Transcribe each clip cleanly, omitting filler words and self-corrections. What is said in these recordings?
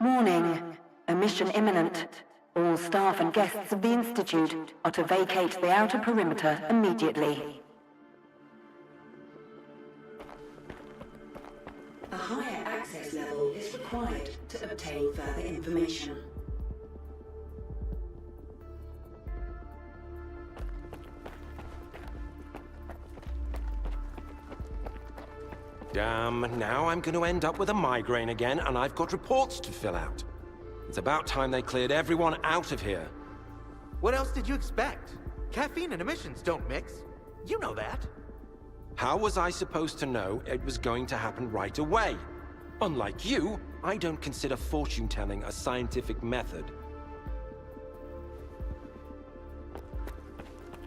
Warning. Emission imminent. All staff and guests of the Institute are to vacate the outer perimeter immediately. A higher access level is required to obtain further information. Damn, now I'm going to end up with a migraine again, and I've got reports to fill out. It's about time they cleared everyone out of here. What else did you expect? Caffeine and emissions don't mix. You know that. How was I supposed to know it was going to happen right away? Unlike you, I don't consider fortune-telling a scientific method.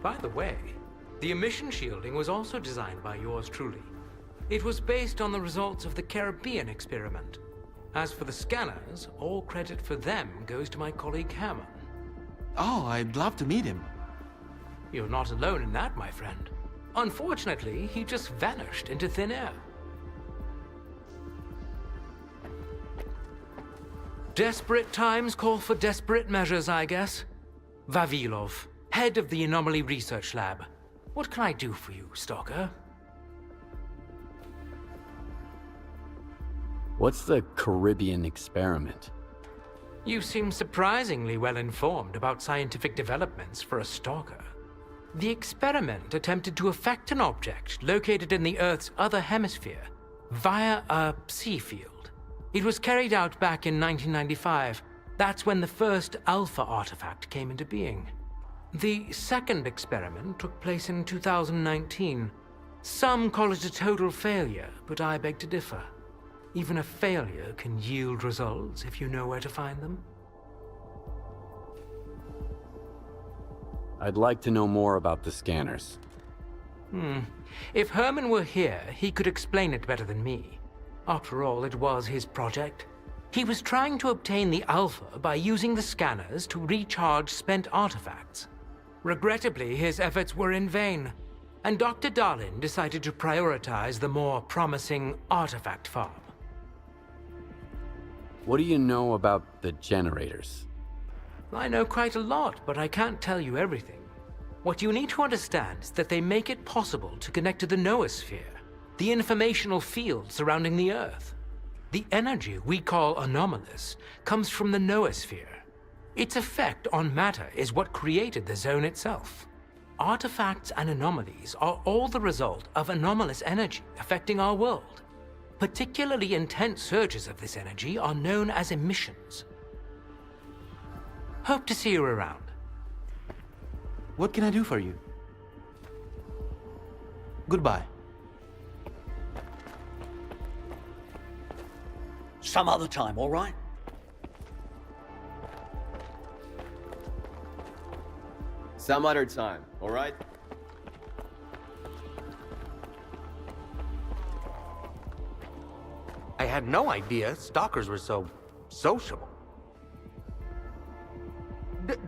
By the way, the emission shielding was also designed by yours truly. It was based on the results of the Caribbean experiment. As for the scanners, all credit for them goes to my colleague Hammond. Oh, I'd love to meet him. You're not alone in that, my friend. Unfortunately, he just vanished into thin air. Desperate times call for desperate measures, I guess. Vavilov, head of the Anomaly Research Lab. What can I do for you, Stalker? What's the Caribbean experiment? You seem surprisingly well informed about scientific developments for a stalker. The experiment attempted to affect an object located in the Earth's other hemisphere via a sea field. It was carried out back in 1995. That's when the first Alpha artifact came into being. The second experiment took place in 2019. Some call it a total failure, but I beg to differ. Even a failure can yield results if you know where to find them. I'd like to know more about the scanners. If Herman were here, he could explain it better than me. After all, it was his project. He was trying to obtain the Alpha by using the scanners to recharge spent artifacts. Regrettably, his efforts were in vain, and Dr. Darlin decided to prioritize the more promising artifact farm. What do you know about the generators? I know quite a lot, but I can't tell you everything. What you need to understand is that they make it possible to connect to the noosphere, the informational field surrounding the Earth. The energy we call anomalous comes from the noosphere. Its effect on matter is what created the zone itself. Artifacts and anomalies are all the result of anomalous energy affecting our world. Particularly intense surges of this energy are known as emissions. Hope to see you around. What can I do for you? Goodbye. Some other time, all right? Some other time, all right? I had no idea stalkers were so sociable.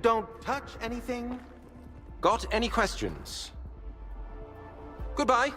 Don't touch anything? Got any questions? Goodbye.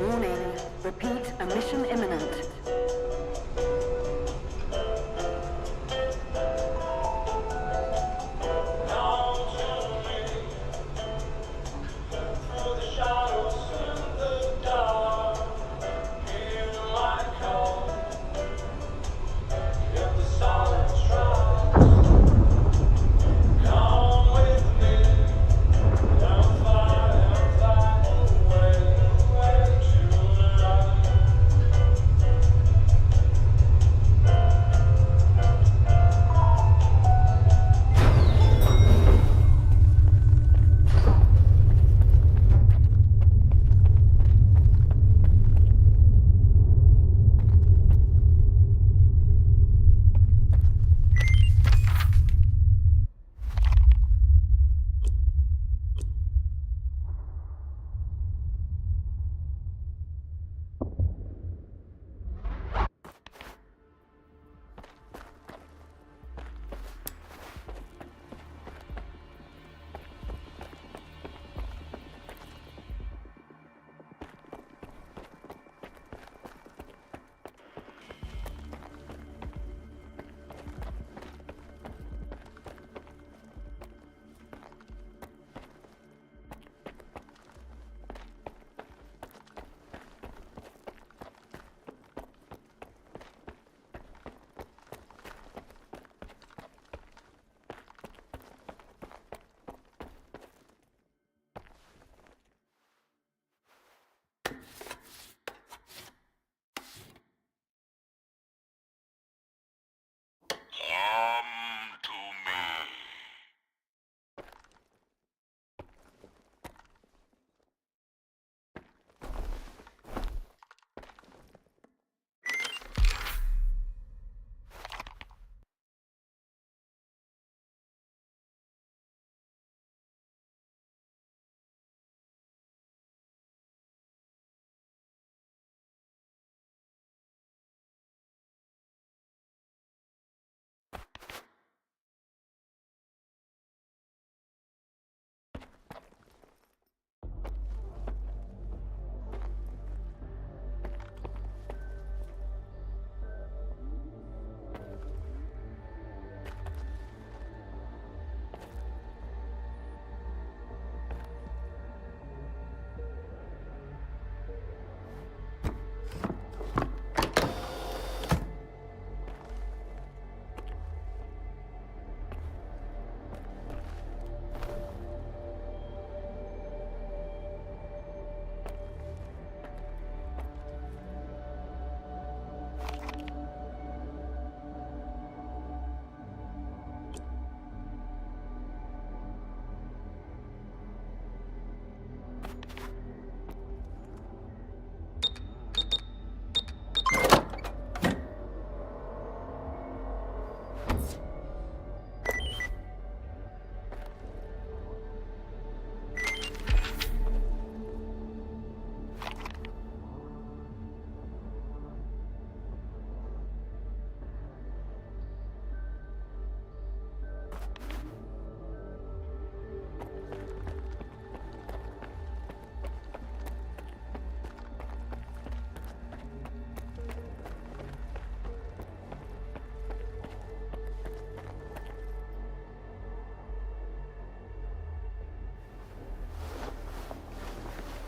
Warning. Repeat, emission imminent.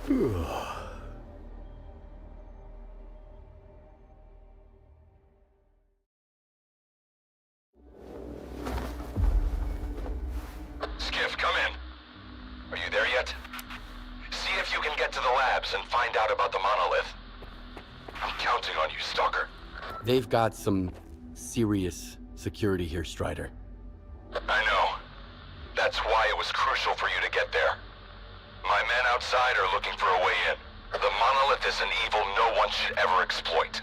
Skiff, come in. Are you there yet? See if you can get to the labs and find out about the monolith. I'm counting on you, Stalker. They've got some serious security here, Strider. I know. That's why it was crucial for you to get there. My men outside are looking for a way in. The monolith is an evil no one should ever exploit.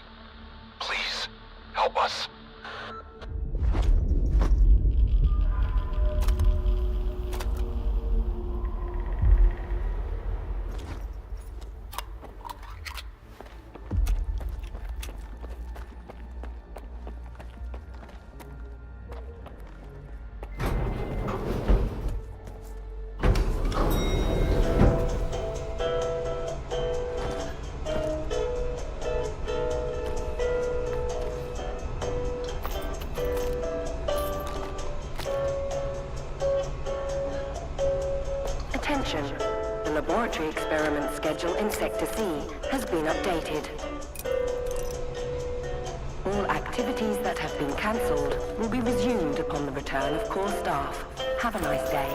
Please, help us. Attention. The laboratory experiment schedule in Sector C has been updated. All activities that have been cancelled will be resumed upon the return of core staff. Have a nice day.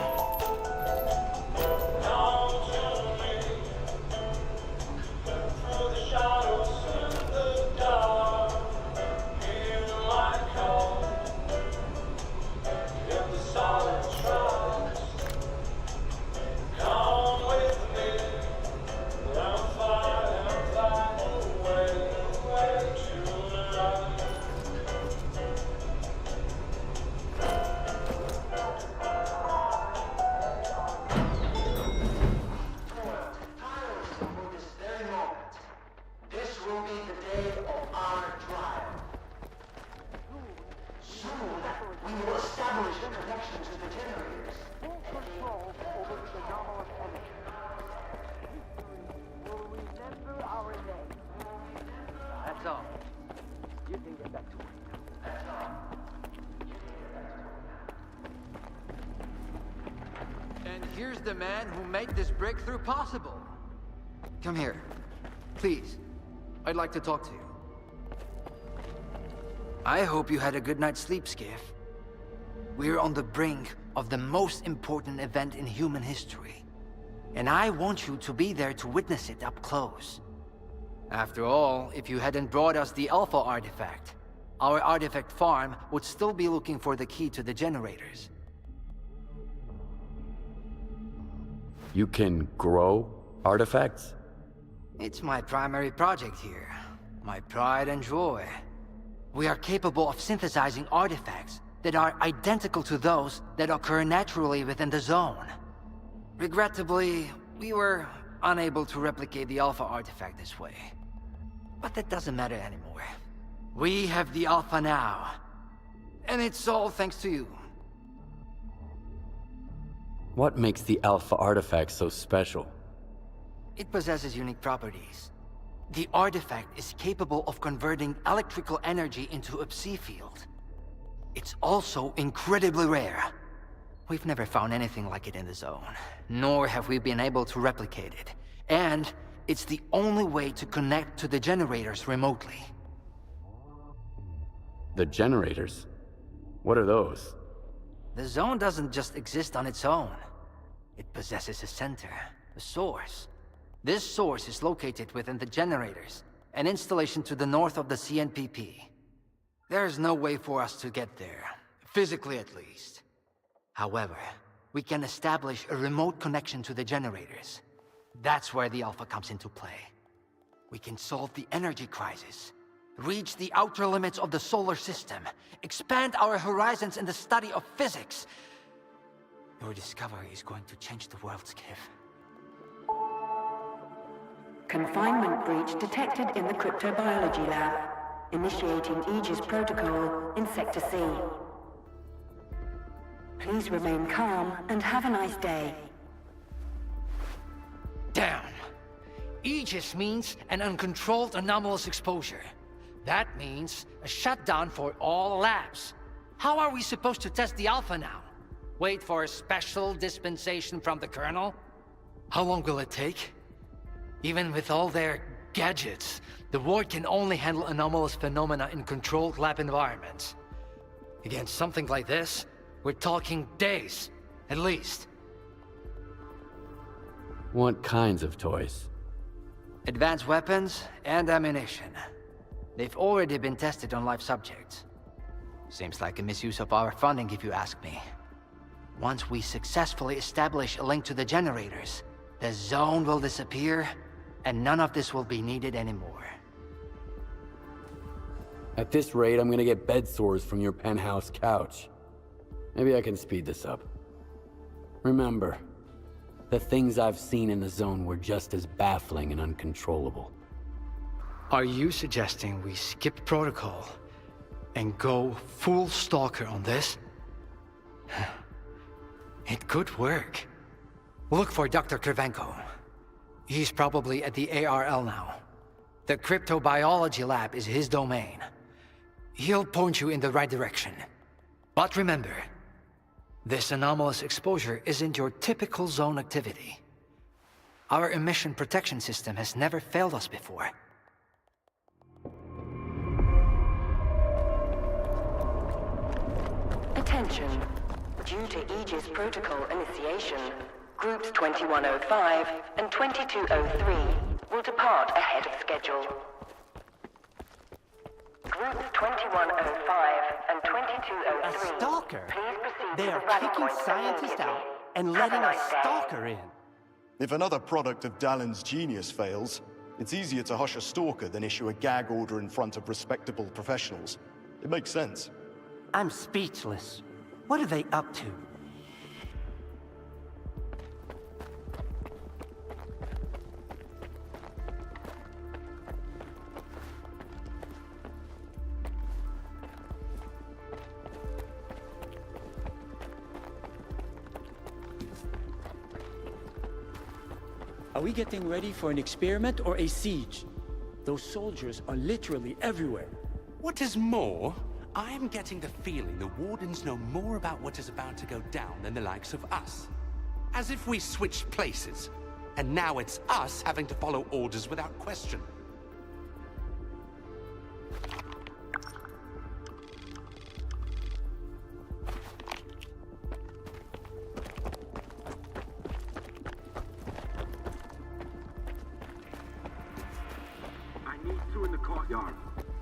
That's all. You can get back to work now. And here's the man who made this breakthrough possible. Come here. Please. I'd like to talk to you. I hope you had a good night's sleep, Skiff. We're on the brink of the most important event in human history. And I want you to be there to witness it up close. After all, if you hadn't brought us the Alpha artifact, our artifact farm would still be looking for the key to the generators. You can grow artifacts? It's my primary project here. My pride and joy. We are capable of synthesizing artifacts that are identical to those that occur naturally within the zone. Regrettably, we were unable to replicate the Alpha artifact this way. But that doesn't matter anymore. We have the Alpha now. And it's all thanks to you. What makes the Alpha artifact so special? It possesses unique properties. The artifact is capable of converting electrical energy into a psi field. It's also incredibly rare. We've never found anything like it in the zone, nor have we been able to replicate it. And it's the only way to connect to the generators remotely. The generators? What are those? The zone doesn't just exist on its own. It possesses a center, a source. This source is located within the generators, an installation to the north of the CNPP. There's no way for us to get there, physically at least. However, we can establish a remote connection to the generators. That's where the Alpha comes into play. We can solve the energy crisis, reach the outer limits of the solar system, expand our horizons in the study of physics. Your discovery is going to change the world, Skiff. Confinement breach detected in the cryptobiology lab. Initiating Aegis protocol in Sector C. Please remain calm and have a nice day. Damn! Aegis means an uncontrolled anomalous exposure. That means a shutdown for all labs. How are we supposed to test the Alpha now? Wait for a special dispensation from the Colonel? How long will it take? Even with all their gadgets, the ward can only handle anomalous phenomena in controlled lab environments. Against something like this, we're talking days, at least. What kinds of toys? Advanced weapons and ammunition. They've already been tested on live subjects. Seems like a misuse of our funding, if you ask me. Once we successfully establish a link to the generators, the zone will disappear, and none of this will be needed anymore. At this rate, I'm gonna get bed sores from your penthouse couch. Maybe I can speed this up. Remember, the things I've seen in the zone were just as baffling and uncontrollable. Are you suggesting we skip protocol and go full Stalker on this? It could work. Look for Dr. Krivenko. He's probably at the ARL now. The cryptobiology lab is his domain. He'll point you in the right direction. But remember, this anomalous exposure isn't your typical zone activity. Our emission protection system has never failed us before. Attention. Due to Aegis protocol initiation, Groups 2105 and 2203 will depart ahead of schedule. Groups 2105 and 2203... A stalker? Please proceed They to are the rally kicking point scientists immediately. out and Have letting a nice day. stalker in. If another product of Dallin's genius fails, it's easier to hush a stalker than issue a gag order in front of respectable professionals. It makes sense. I'm speechless. What are they up to? Are we getting ready for an experiment or a siege? Those soldiers are literally everywhere. What is more, I am getting the feeling the Wardens know more about what is about to go down than the likes of us. As if we switched places, and now it's us having to follow orders without question.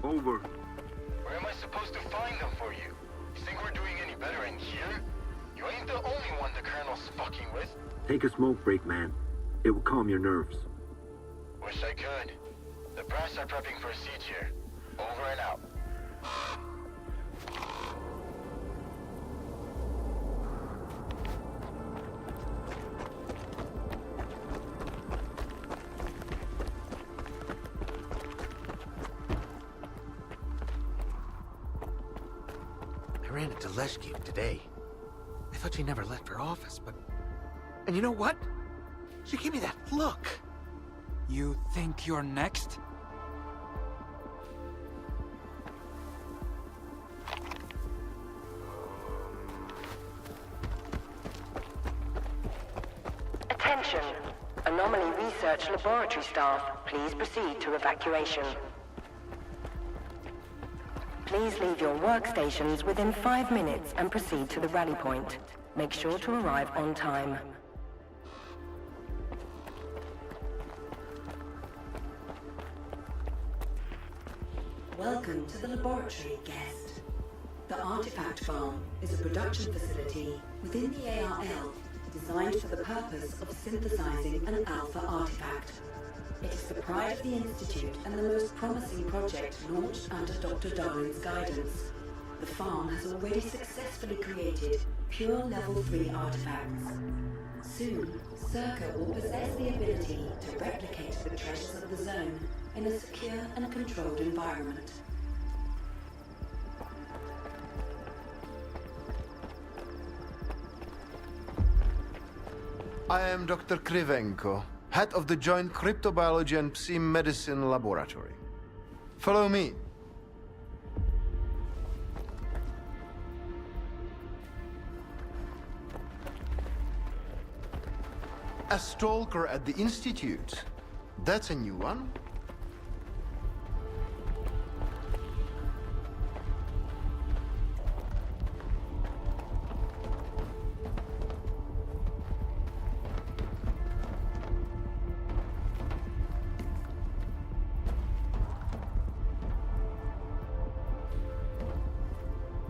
Over. Where am I supposed to find them for you? You think we're doing any better in here? You ain't the only one the Colonel's fucking with. Take a smoke break, man. It will calm your nerves. Wish I could. The brass are prepping for a siege here. Over and out. I ran into Leshki today. I thought she never left her office, but... And you know what? She gave me that look. You think you're next? Attention. Anomaly Research Laboratory staff, please proceed to evacuation. Please leave your workstations within 5 minutes and proceed to the rally point. Make sure to arrive on time. Welcome to the laboratory, guest. The Artifact Farm is a production facility within the ARL designed for the purpose of synthesizing an alpha artifact. It is the pride of the Institute and the most promising project launched under Dr. Darwin's guidance. The farm has already successfully created pure Level 3 artifacts. Soon, Stalker will possess the ability to replicate the treasures of the zone in a secure and controlled environment. I am Dr. Krivenko, head of the Joint Cryptobiology and Psi-Medicine Laboratory. Follow me. A stalker at the Institute. That's a new one.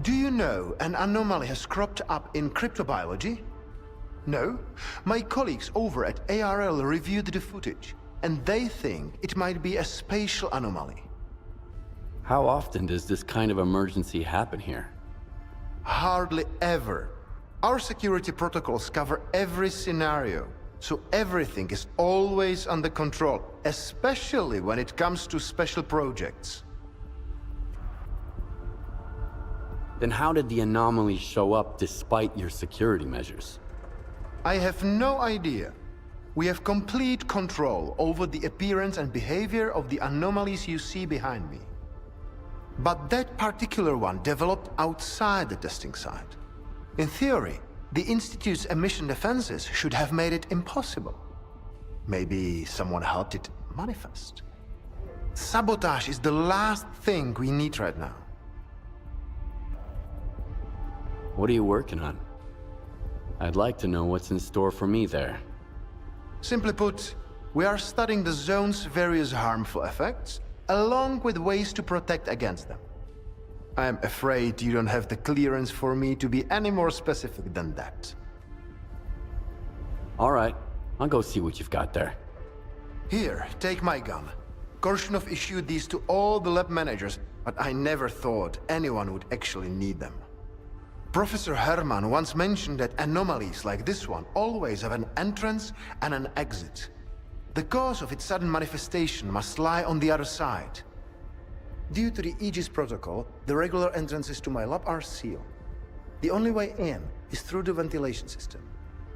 Do you know an anomaly has cropped up in cryptobiology? No? My colleagues over at ARL reviewed the footage, and they think it might be a spatial anomaly. How often does this kind of emergency happen here? Hardly ever. Our security protocols cover every scenario, so everything is always under control, especially when it comes to special projects. Then how did the anomaly show up despite your security measures? I have no idea. We have complete control over the appearance and behavior of the anomalies you see behind me. But that particular one developed outside the testing site. In theory, the Institute's emission defenses should have made it impossible. Maybe someone helped it manifest. Sabotage is the last thing we need right now. What are you working on? I'd like to know what's in store for me there. Simply put, we are studying the zone's various harmful effects, along with ways to protect against them. I am afraid you don't have the clearance for me to be any more specific than that. All right, I'll go see what you've got there. Here, take my gun. Korshunov issued these to all the lab managers, but I never thought anyone would actually need them. Professor Herman once mentioned that anomalies like this one always have an entrance and an exit. The cause of its sudden manifestation must lie on the other side. Due to the Aegis protocol, the regular entrances to my lab are sealed. The only way in is through the ventilation system.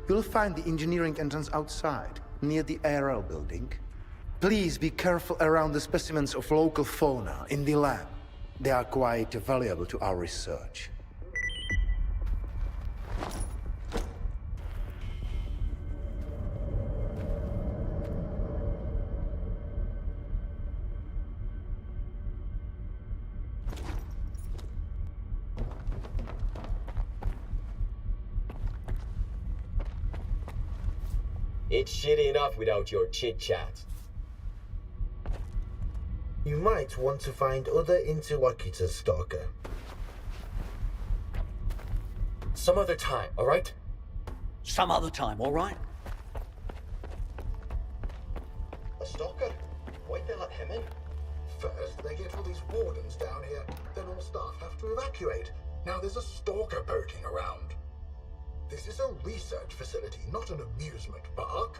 You'll find the engineering entrance outside, near the ARL building. Please be careful around the specimens of local fauna in the lab. They are quite valuable to our research. It's shitty enough without your chit-chat. You might want to find other interlocutors, Stalker. Some other time, alright? Some other time, alright? A Stalker? Why'd they let him in? First, they get all these wardens down here, then all staff have to evacuate. Now there's a Stalker poking around. This is a research facility, not an amusement park.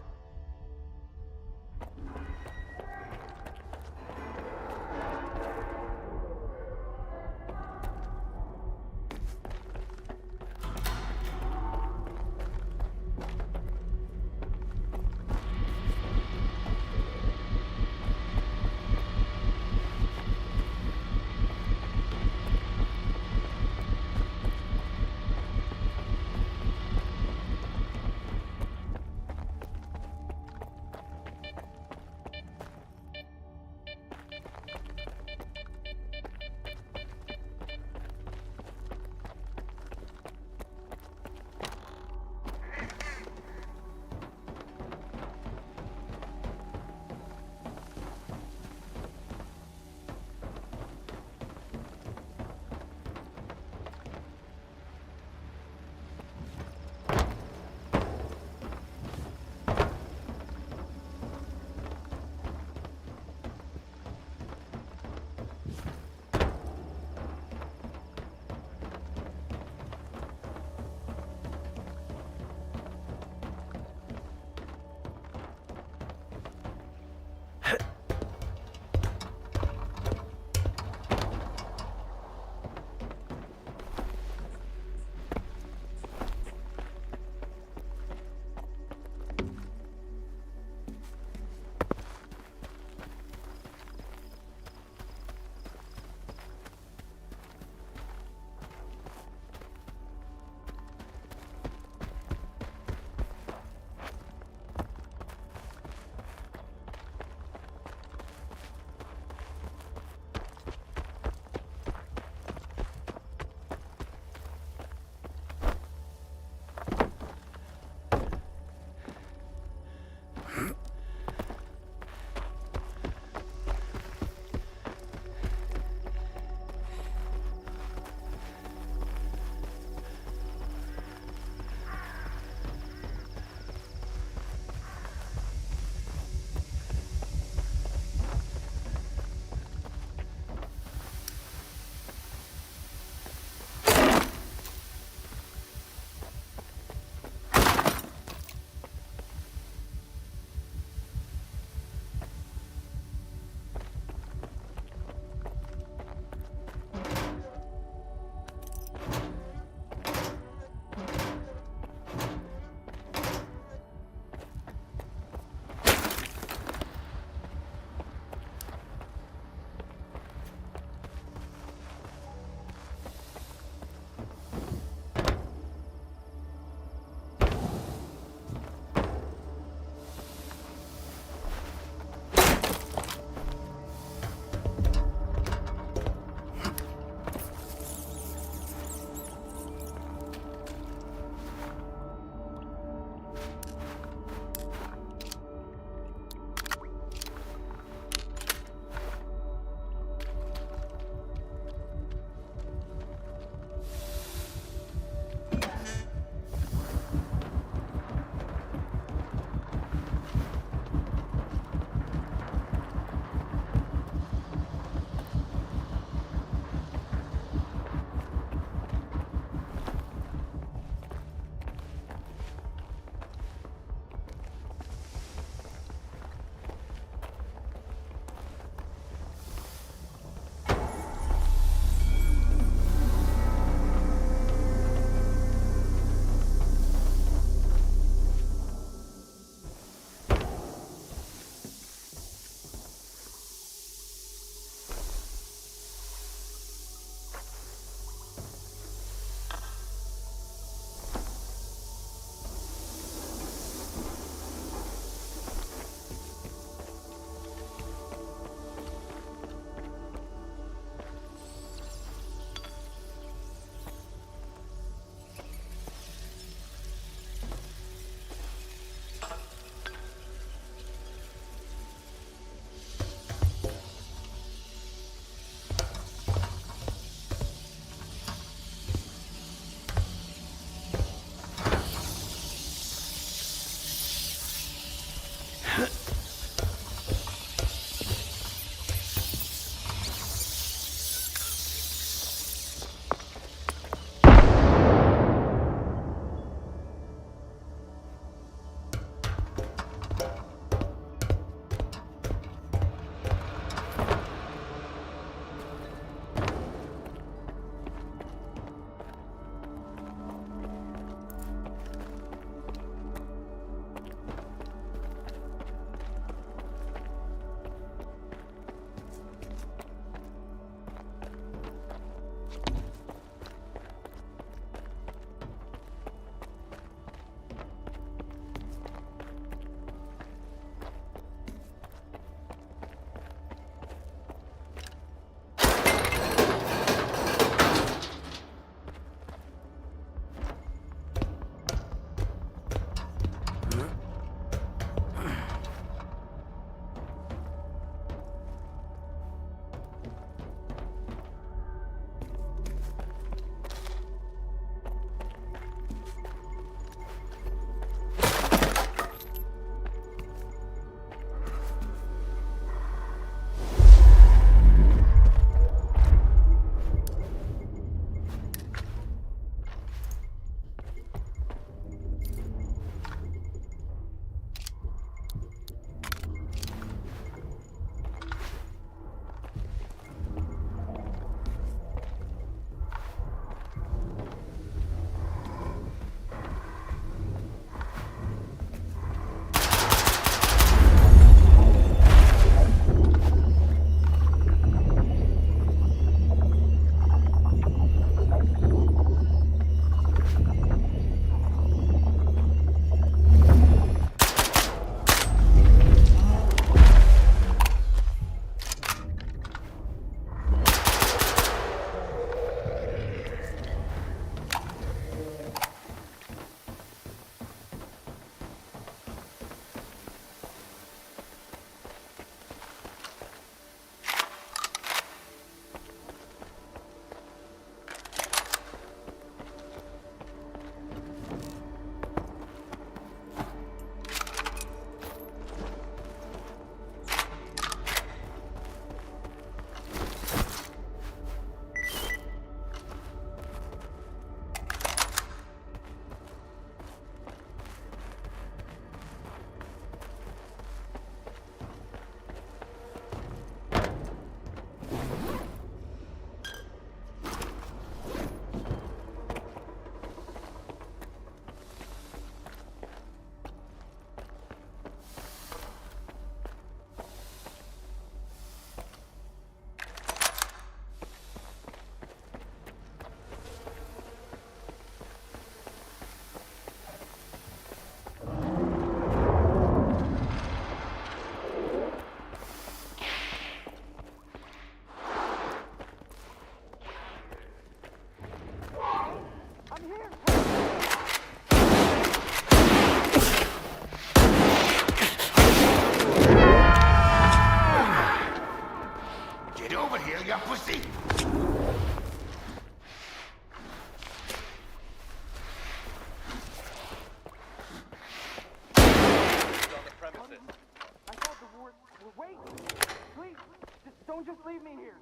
Don't just leave me here.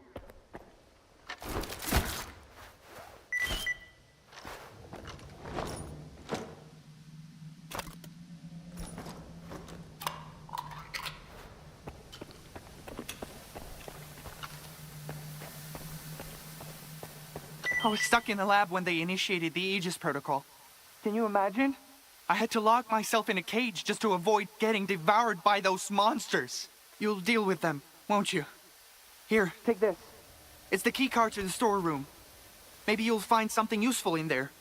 I was stuck in the lab when they initiated the Aegis protocol. Can you imagine? I had to lock myself in a cage just to avoid getting devoured by those monsters. You'll deal with them, won't you? Here, take this. It's the key card to the storeroom. Maybe you'll find something useful in there.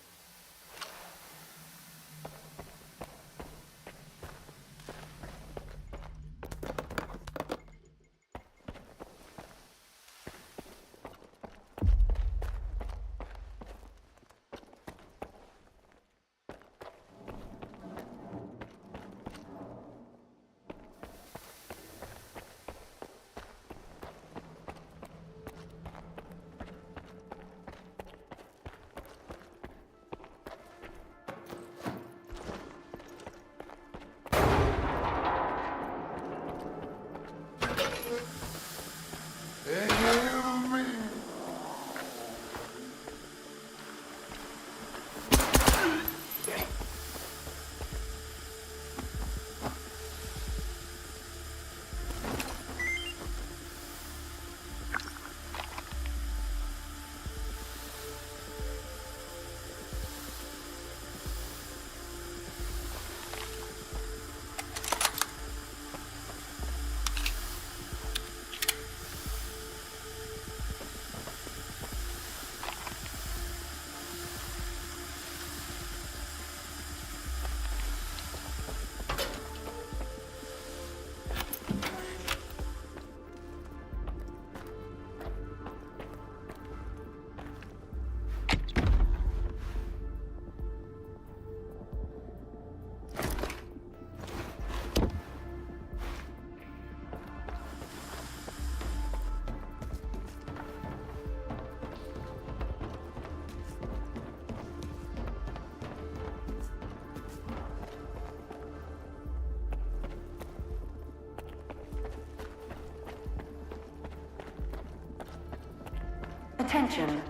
Attention.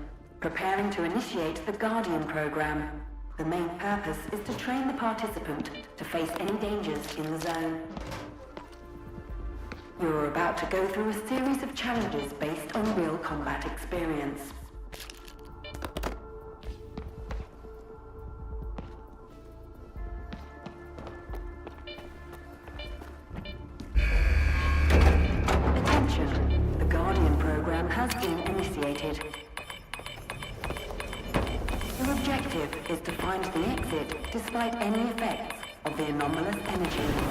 Preparing to initiate the Guardian program. The main purpose is to train the participant to face any dangers in the zone. You're about to go through a series of challenges based on real combat experience. Attention. The Guardian program has been initiated. Your objective is to find the exit despite any effects of the anomalous energy.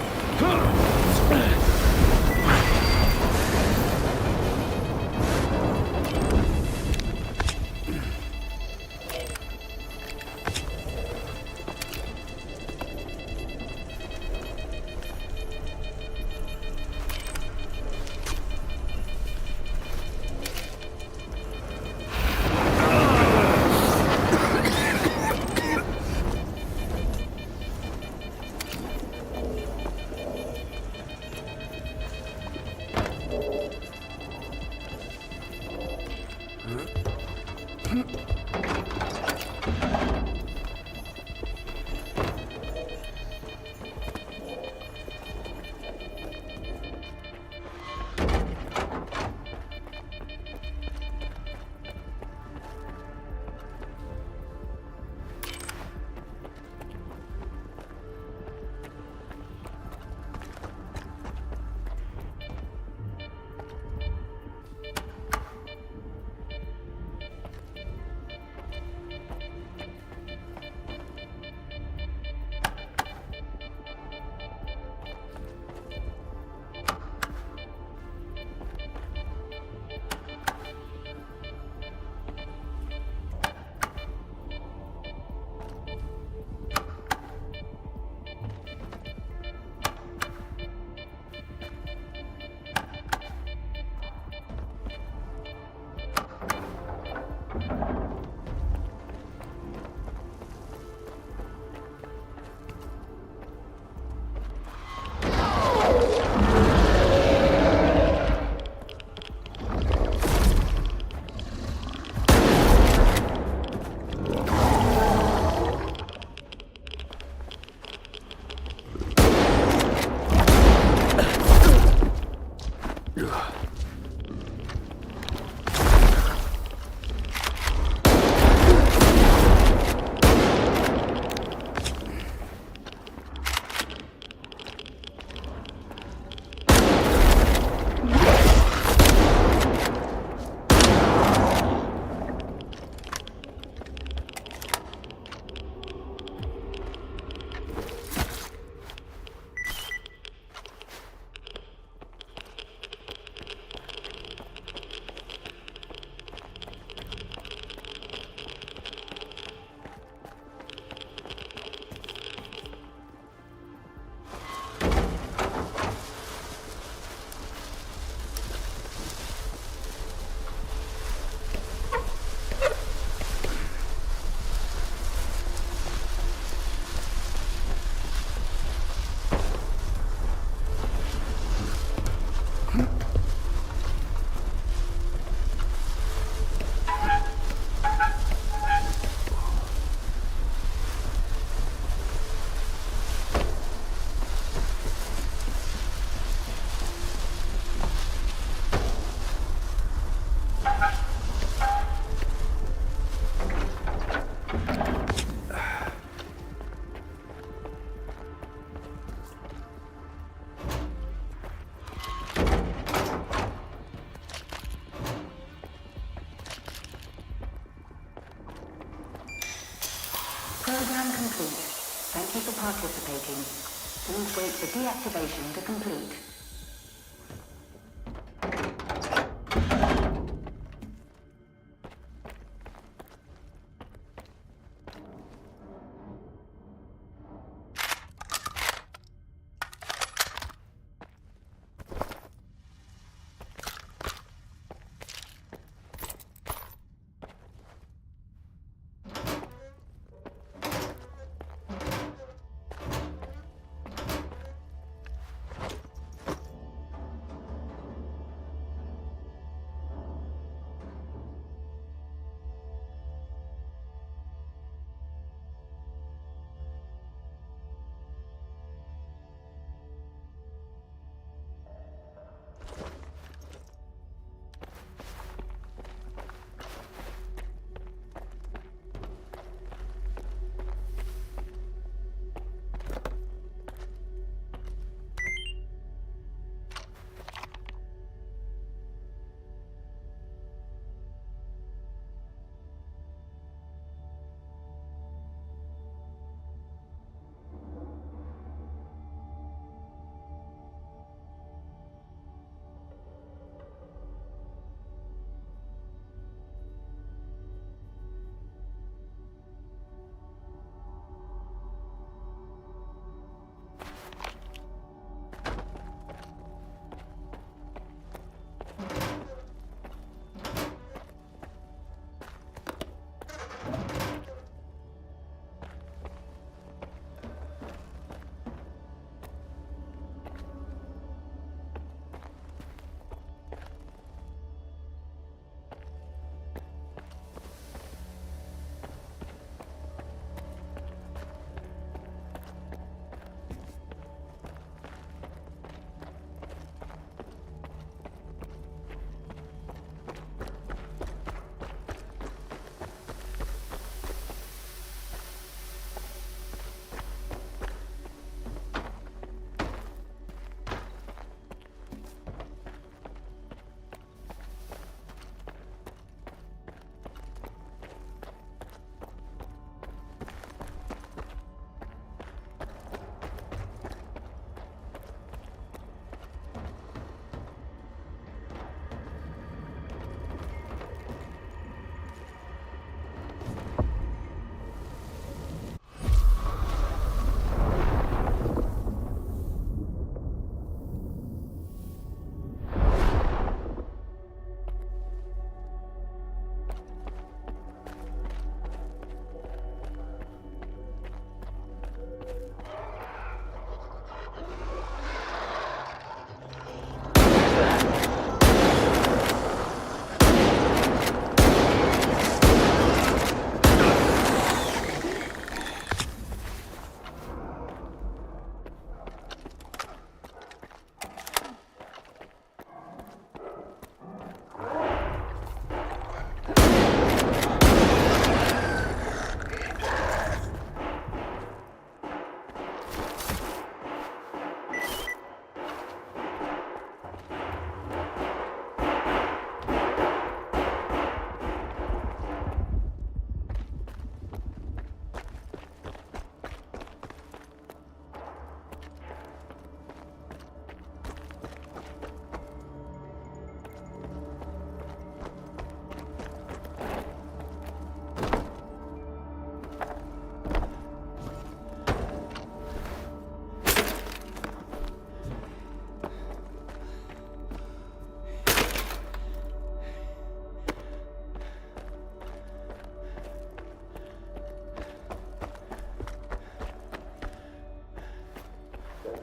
Program complete. Thank you for participating. Please wait for deactivation to complete.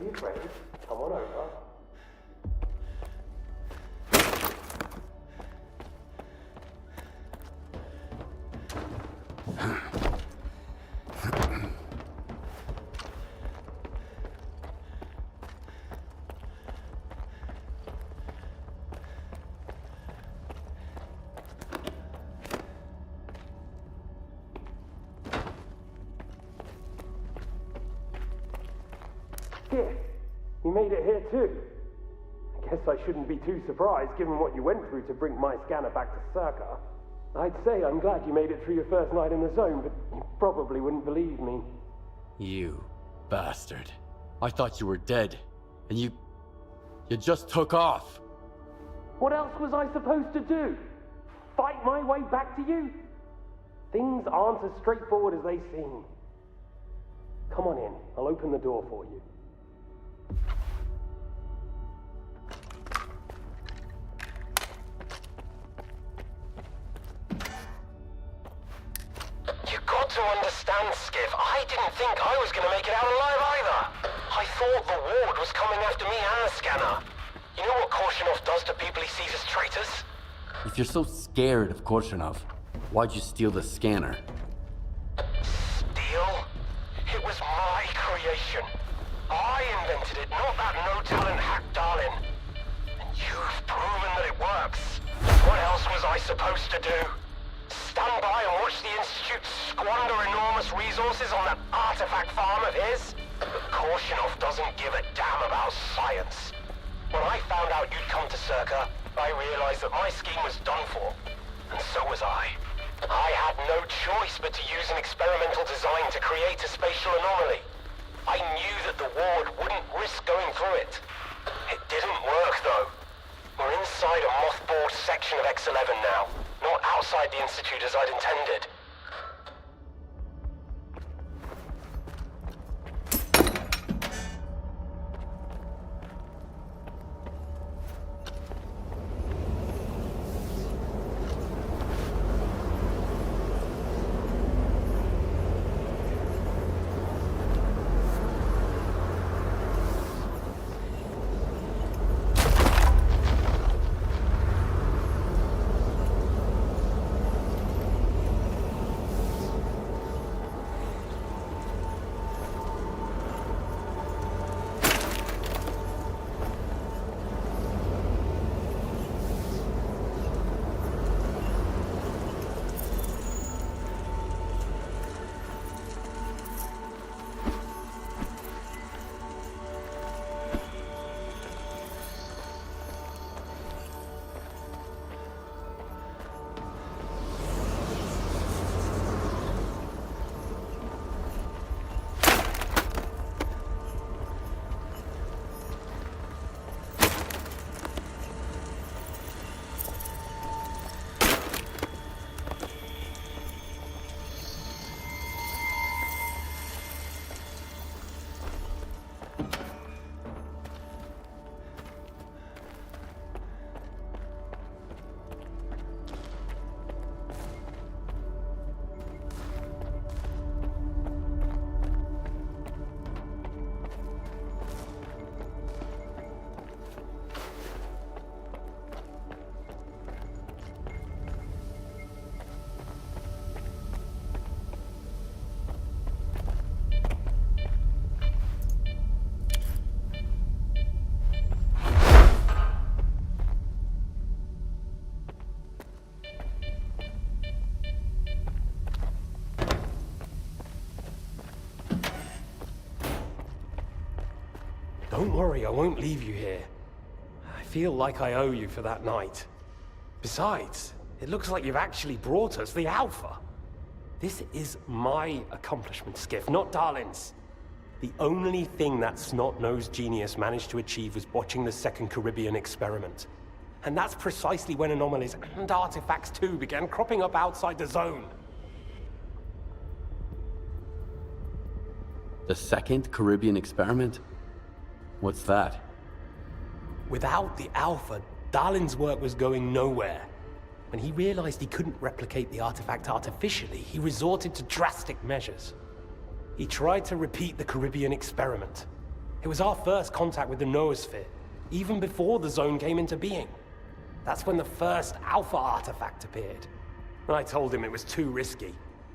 be afraid. Come on over. You made it here too. I guess I shouldn't be too surprised given what you went through to bring my scanner back to Stalker. I'd say I'm glad you made it through your first night in the zone, but you probably wouldn't believe me. You bastard. I thought you were dead, and you just took off. What else was I supposed to do? Fight my way back to you? Things aren't as straightforward as they seem. Come on in, I'll open the door for you. You got to understand, Skiff, I didn't think I was gonna make it out alive either. I thought the ward was coming after me and the scanner. You know what Korshinov does to people he sees as traitors? If you're so scared of Korshinov, why'd you steal the scanner? Steal? It was my creation. I invented it, not that no-talent hack Darlin. And you've proven that it works. What else was I supposed to do? Stand by and watch the Institute squander enormous resources on that artifact farm of his? But Korshinov doesn't give a damn about science. When I found out you'd come to Circa, I realized that my scheme was done for. And so was I. I had no choice but to use an experimental design to create a spatial anomaly. I knew that the ward wouldn't risk going through it. It didn't work, though. We're inside a mothballed section of X-11 now, not outside the Institute as I'd intended. Don't worry, I won't leave you here. I feel like I owe you for that night. Besides, it looks like you've actually brought us the Alpha. This is my accomplishment, Skiff, not Darlin's. The only thing that snot-nosed genius managed to achieve was watching the Second Caribbean experiment. And that's precisely when anomalies and artifacts too began cropping up outside the zone. The Second Caribbean experiment? What's that? Without the Alpha, Darlin's work was going nowhere. When he realized he couldn't replicate the artifact artificially, he resorted to drastic measures. He tried to repeat the Caribbean experiment. It was our first contact with the noosphere, even before the zone came into being. That's when the first Alpha artifact appeared. I told him it was too risky,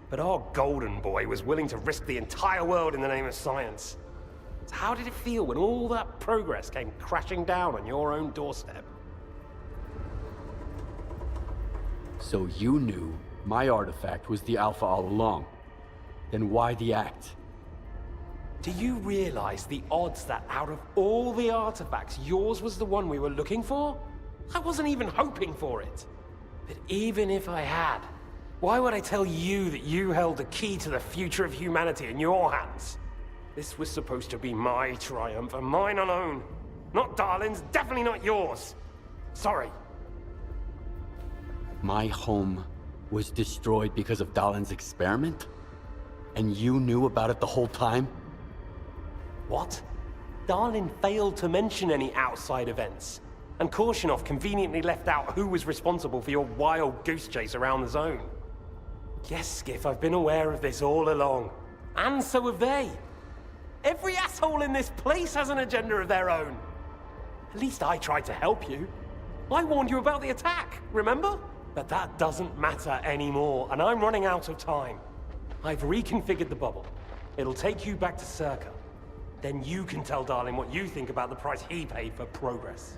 but our golden boy was willing to risk the entire world in the name of science. So how did it feel when all that progress came crashing down on your own doorstep? So you knew my artifact was the Alpha all along. Then why the act? Do you realize the odds that out of all the artifacts, yours was the one we were looking for? I wasn't even hoping for it. But even if I had, why would I tell you that you held the key to the future of humanity in your hands? This was supposed to be my triumph, and mine alone. Not Darlin's, definitely not yours. Sorry. My home was destroyed because of Dalin's experiment? And you knew about it the whole time? What? Darlin failed to mention any outside events, and Korshunov conveniently left out who was responsible for your wild goose chase around the zone. Yes, Skiff, I've been aware of this all along. And so have they. Every asshole in this place has an agenda of their own. At least I tried to help you. I warned you about the attack, remember? But that doesn't matter anymore, and I'm running out of time. I've reconfigured the bubble. It'll take you back to Circa. Then you can tell Darlin what you think about the price he paid for progress.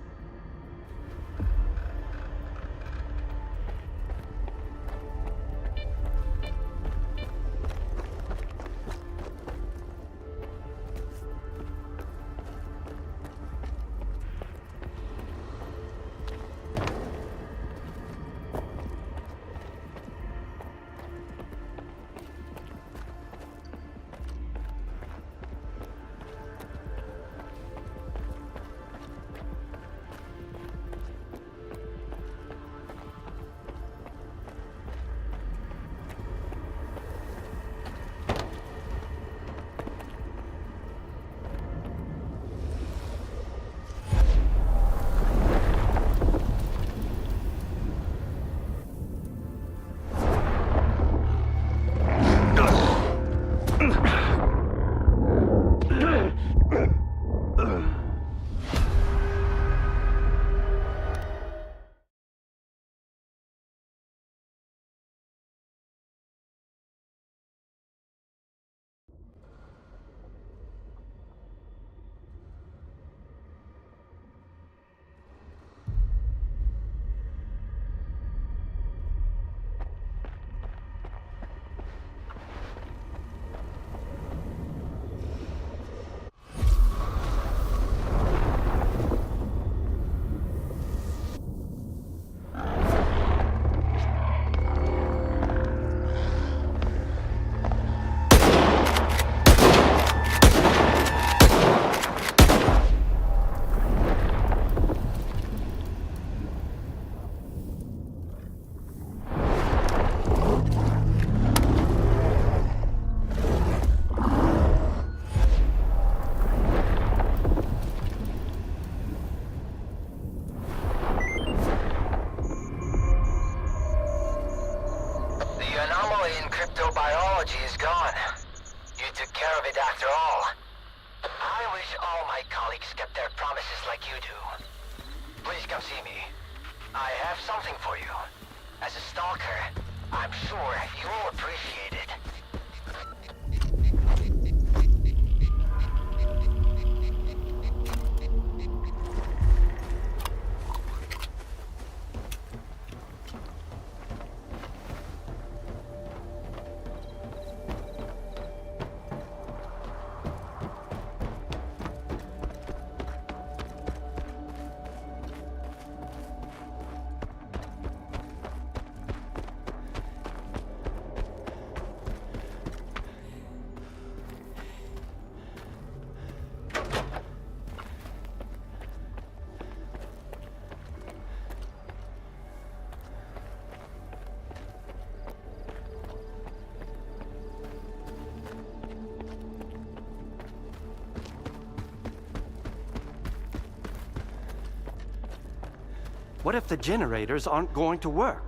What if the generators aren't going to work?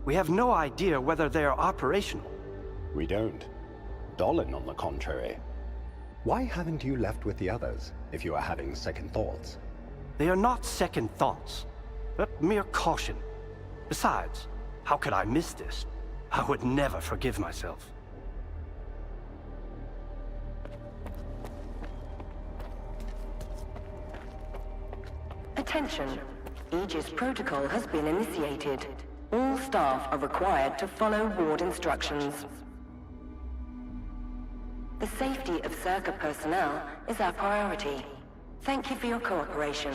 We have no idea whether they are operational. We don't. Dolan, on the contrary. Why haven't you left with the others, if you are having second thoughts? They are not second thoughts, but mere caution. Besides, how could I miss this? I would never forgive myself. Attention. Aegis protocol has been initiated. All staff are required to follow ward instructions. The safety of Circa personnel is our priority. Thank you for your cooperation.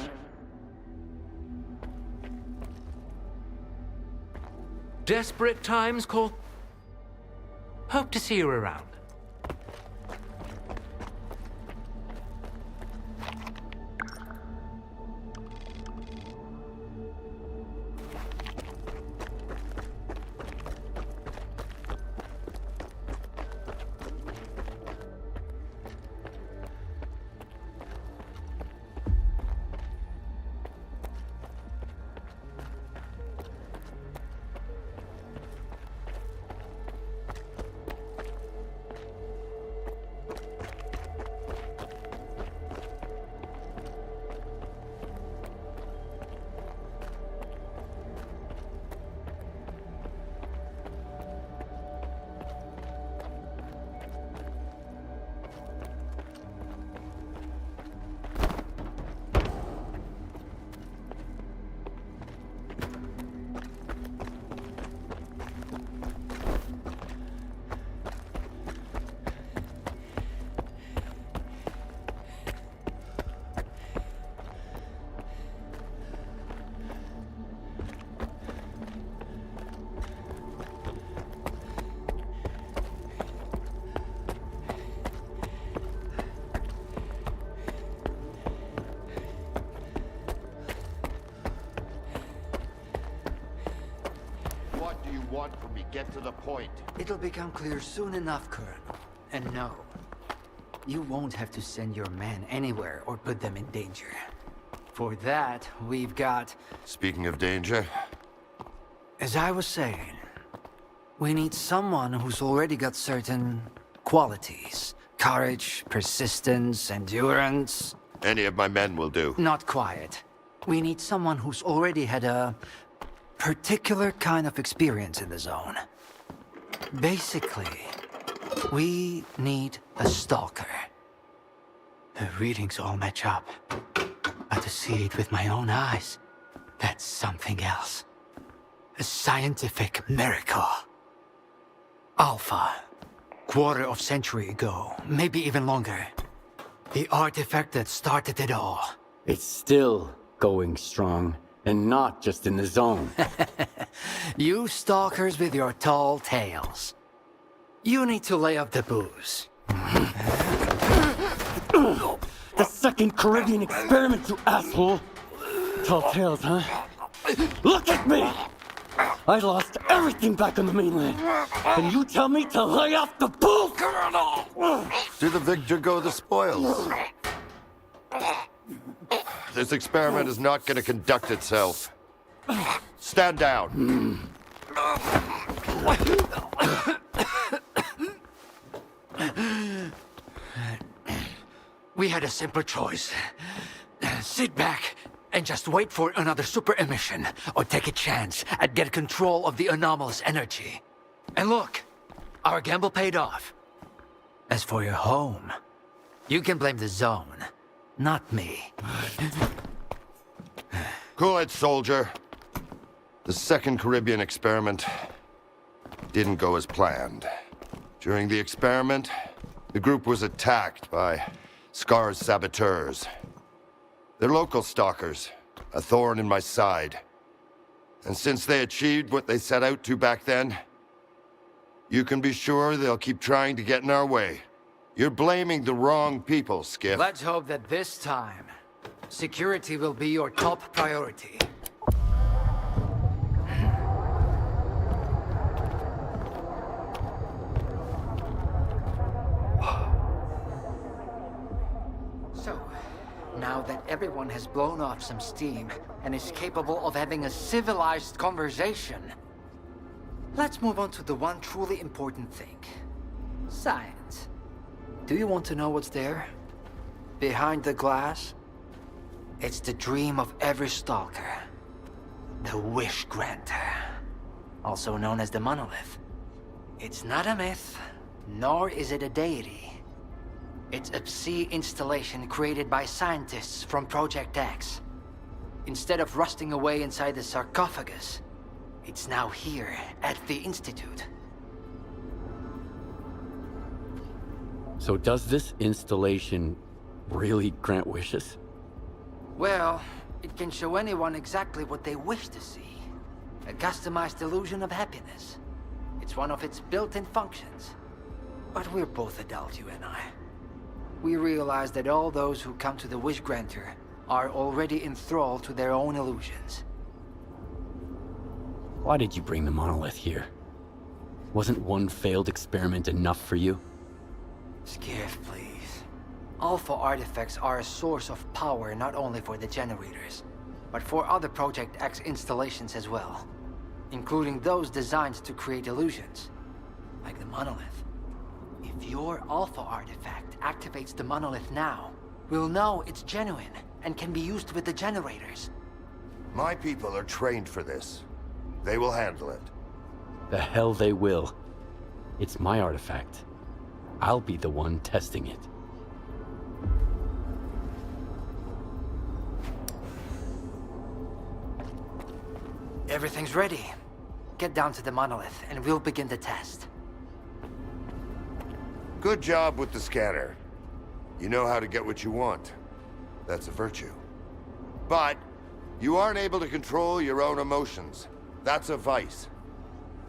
Desperate times call. Hope to see you around. What do you want from me? Get to the point. It'll become clear soon enough, Colonel. And no, you won't have to send your men anywhere or put them in danger. For that, we've got... Speaking of danger... As I was saying, we need someone who's already got certain qualities. Courage, persistence, endurance. Any of my men will do. Not quiet. We need someone who's already had a particular kind of experience in the zone. Basically, we need a stalker. The readings all match up. But to see it with my own eyes, that's something else. A scientific miracle. Alpha. Quarter of century ago, maybe even longer. The artifact that started it all. It's still going strong, and not just in the zone. You stalkers with your tall tales. You need to lay up the booze. The second Caribbean experiment, you asshole! Tall tales, huh? Look at me! I lost everything back on the mainland, and you tell me to lay off the booze? To the victor go the spoils. This experiment is not going to conduct itself. Stand down. We had a simple choice. Sit back and just wait for another super emission, or take a chance at get control of the anomalous energy. And look, our gamble paid off. As for your home, you can blame the zone, not me. Cool it, soldier. The second Caribbean experiment didn't go as planned. During the experiment, the group was attacked by Scar's saboteurs. They're local stalkers, a thorn in my side. And since they achieved what they set out to back then, you can be sure they'll keep trying to get in our way. You're blaming the wrong people, Skiff. Let's hope that this time, security will be your top priority. So, now that everyone has blown off some steam and is capable of having a civilized conversation, let's move on to the one truly important thing. Science. Do you want to know what's there? Behind the glass? It's the dream of every stalker. The Wish Granter. Also known as the Monolith. It's not a myth, nor is it a deity. It's a sea installation created by scientists from Project X. Instead of rusting away inside the sarcophagus, it's now here at the Institute. So does this installation really grant wishes? Well, it can show anyone exactly what they wish to see. A customized illusion of happiness. It's one of its built-in functions. But we're both adults, you and I. We realize that all those who come to the Wish Granter are already enthralled to their own illusions. Why did you bring the monolith here? Wasn't one failed experiment enough for you? Skiff, please. Alpha artifacts are a source of power not only for the generators, but for other Project X installations as well. Including those designed to create illusions, like the monolith. If your Alpha artifact activates the monolith now, we'll know it's genuine and can be used with the generators. My people are trained for this. They will handle it. The hell they will. It's my artifact. I'll be the one testing it. Everything's ready. Get down to the monolith, and we'll begin the test. Good job with the scanner. You know how to get what you want. That's a virtue. But you aren't able to control your own emotions. That's a vice.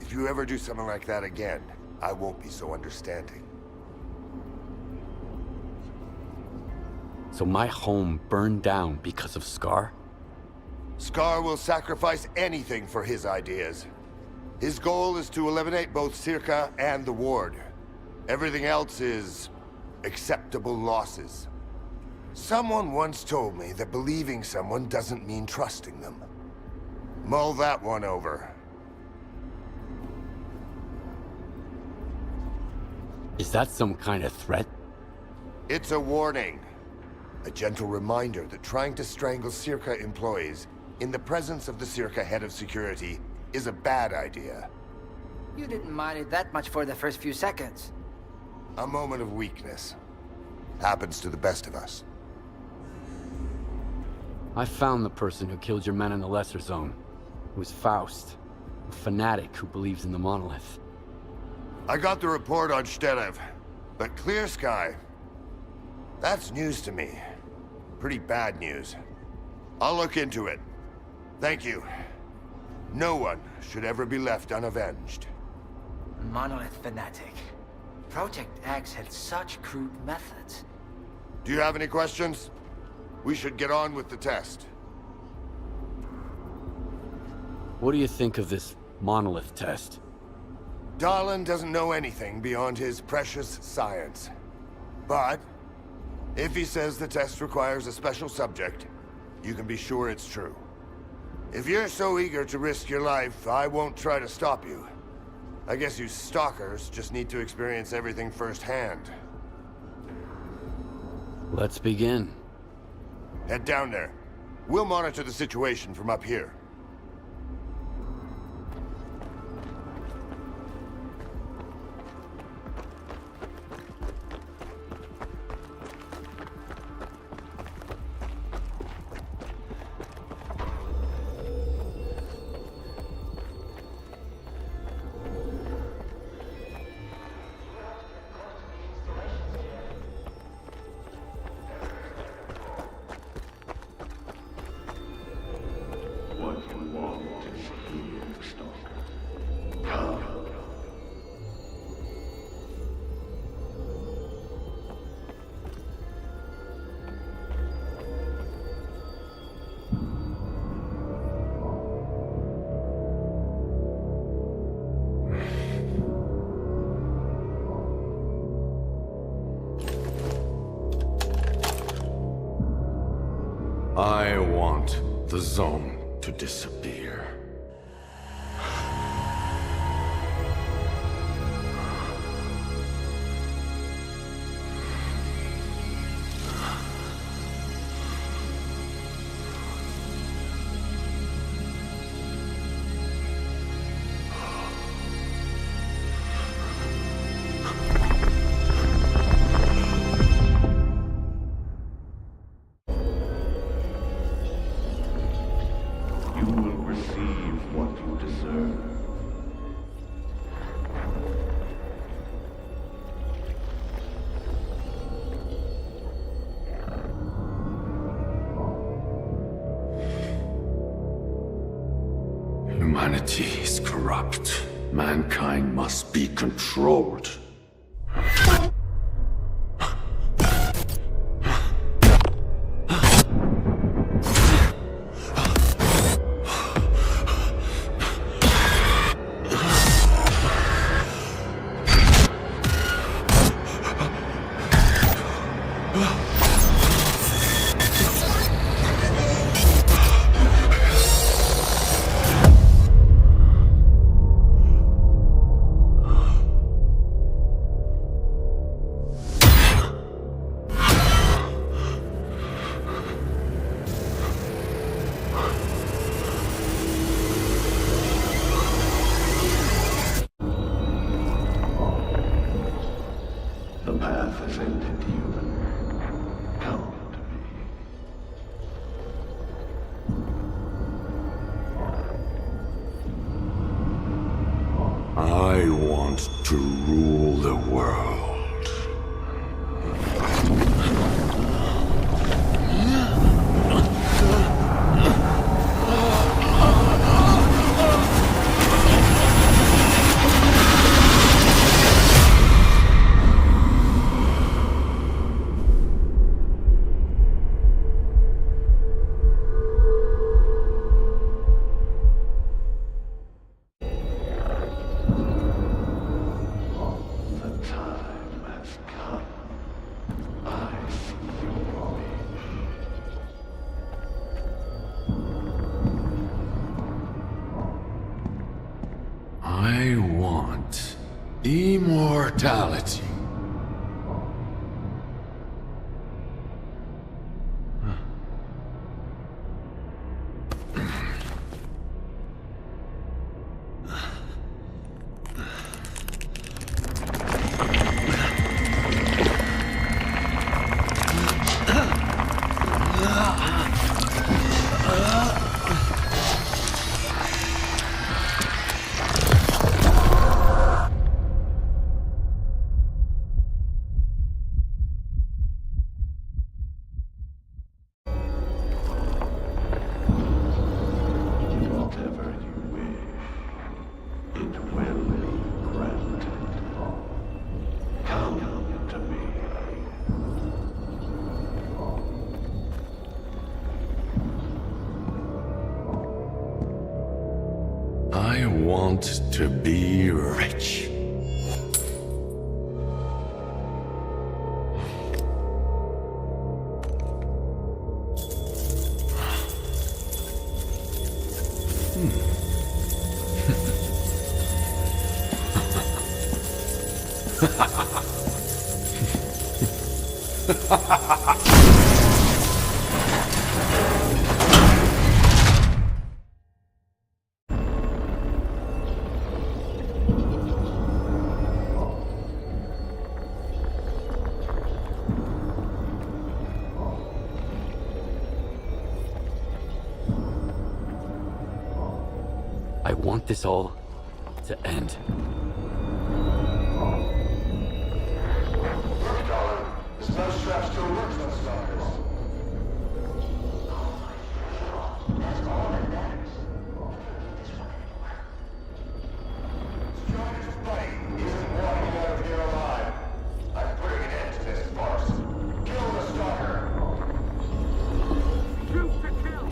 If you ever do something like that again, I won't be so understanding. So my home burned down because of Scar? Scar will sacrifice anything for his ideas. His goal is to eliminate both Circa and the Ward. Everything else is acceptable losses. Someone once told me that believing someone doesn't mean trusting them. Mull that one over. Is that some kind of threat? It's a warning. A gentle reminder that trying to strangle Circa employees in the presence of the Circa head of security is a bad idea. You didn't mind it that much for the first few seconds. A moment of weakness. Happens to the best of us. I found the person who killed your men in the Lesser Zone. It was Faust, a fanatic who believes in the monolith. I got the report on Shterev, but Clear Sky... that's news to me. Pretty bad news. I'll look into it. Thank you. No one should ever be left unavenged. Monolith fanatic. Project X had such crude methods. Do you have any questions? We should get on with the test. What do you think of this monolith test? Dahlan doesn't know anything beyond his precious science. But, if he says the test requires a special subject, you can be sure it's true. If you're so eager to risk your life, I won't try to stop you. I guess you stalkers just need to experience everything firsthand. Let's begin. Head down there. We'll monitor the situation from up here. I want the zone to disappear. You will receive Humanity is corrupt. Mankind must be controlled. The path has ended, human. Come to me. I want to rule the world. I want immortality. Whatever you wish, it will be granted. Come to me. I want to be rich. I want this all to end. The spell strap still works on Stalkers. That's all that matters. Strongest fight isn't walking out of here alive. I'm putting an end to this farce. Kill the Stalker. Shoot to kill.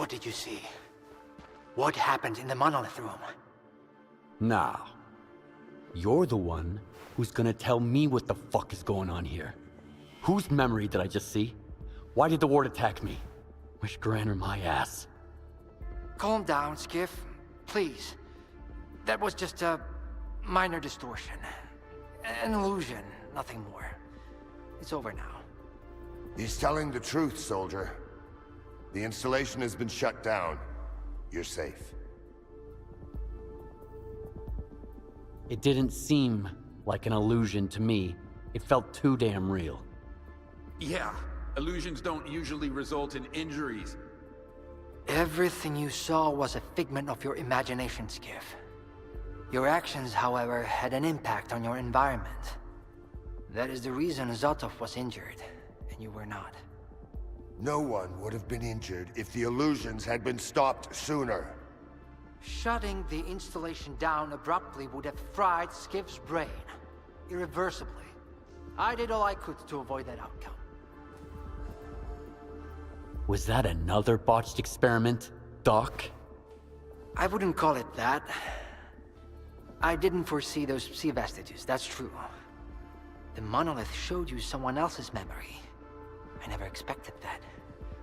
What did you see? What happened in the monolith room? Now, you're the one who's gonna tell me what the fuck is going on here. Whose memory did I just see? Why did the ward attack me? Wish Granner my ass. Calm down, Skiff. Please. That was just a minor distortion. An illusion, nothing more. It's over now. He's telling the truth, soldier. The installation has been shut down. You're safe. It didn't seem like an illusion to me. It felt too damn real. Yeah, illusions don't usually result in injuries. Everything you saw was a figment of your imagination, Skiff. Your actions, however, had an impact on your environment. That is the reason Zotov was injured, and you were not. No one would have been injured if the illusions had been stopped sooner. Shutting the installation down abruptly would have fried Skiff's brain. Irreversibly. I did all I could to avoid that outcome. Was that another botched experiment, Doc? I wouldn't call it that. I didn't foresee those sea vestiges, that's true. The monolith showed you someone else's memory. I never expected that.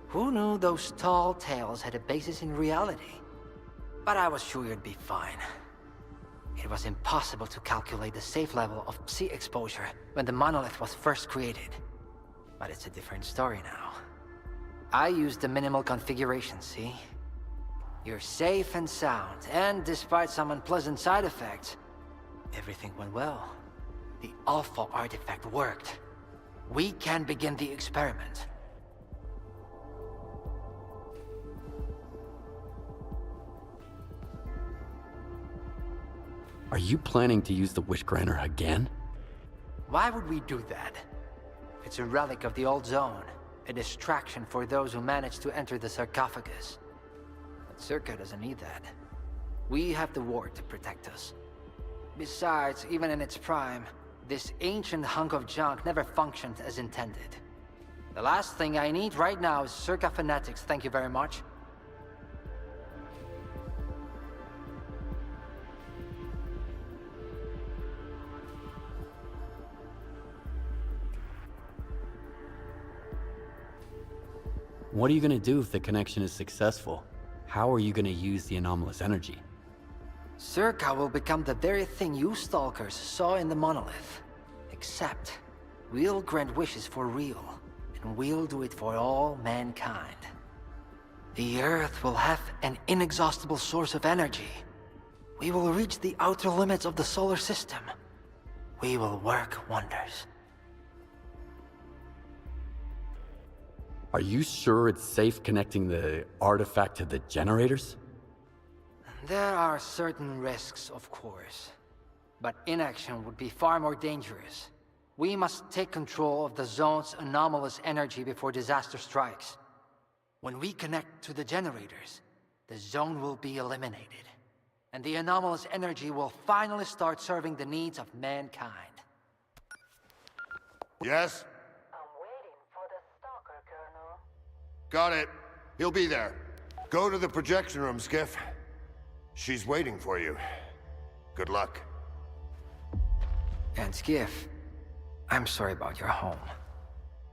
Who knew those tall tales had a basis in reality? But I was sure you'd be fine. It was impossible to calculate the safe level of Psi exposure when the monolith was first created. But it's a different story now. I used the minimal configuration, see? You're safe and sound, and despite some unpleasant side effects, everything went well. The Alpha artifact worked. We can begin the experiment. Are you planning to use the Wishgranner again? Why would we do that? It's a relic of the old zone, a distraction for those who manage to enter the sarcophagus. But Circa doesn't need that. We have the ward to protect us. Besides, even in its prime, this ancient hunk of junk never functioned as intended. The last thing I need right now is Circa fanatics, thank you very much. What are you gonna do if the connection is successful? How are you gonna use the anomalous energy? Circa will become the very thing you Stalkers saw in the monolith. Except, we'll grant wishes for real, and we'll do it for all mankind. The Earth will have an inexhaustible source of energy. We will reach the outer limits of the solar system. We will work wonders. Are you sure it's safe connecting the artifact to the generators? There are certain risks, of course. But inaction would be far more dangerous. We must take control of the zone's anomalous energy before disaster strikes. When we connect to the generators, the zone will be eliminated. And the anomalous energy will finally start serving the needs of mankind. Yes? Got it. He'll be there. Go to the projection room, Skiff. She's waiting for you. Good luck. And Skiff, I'm sorry about your home.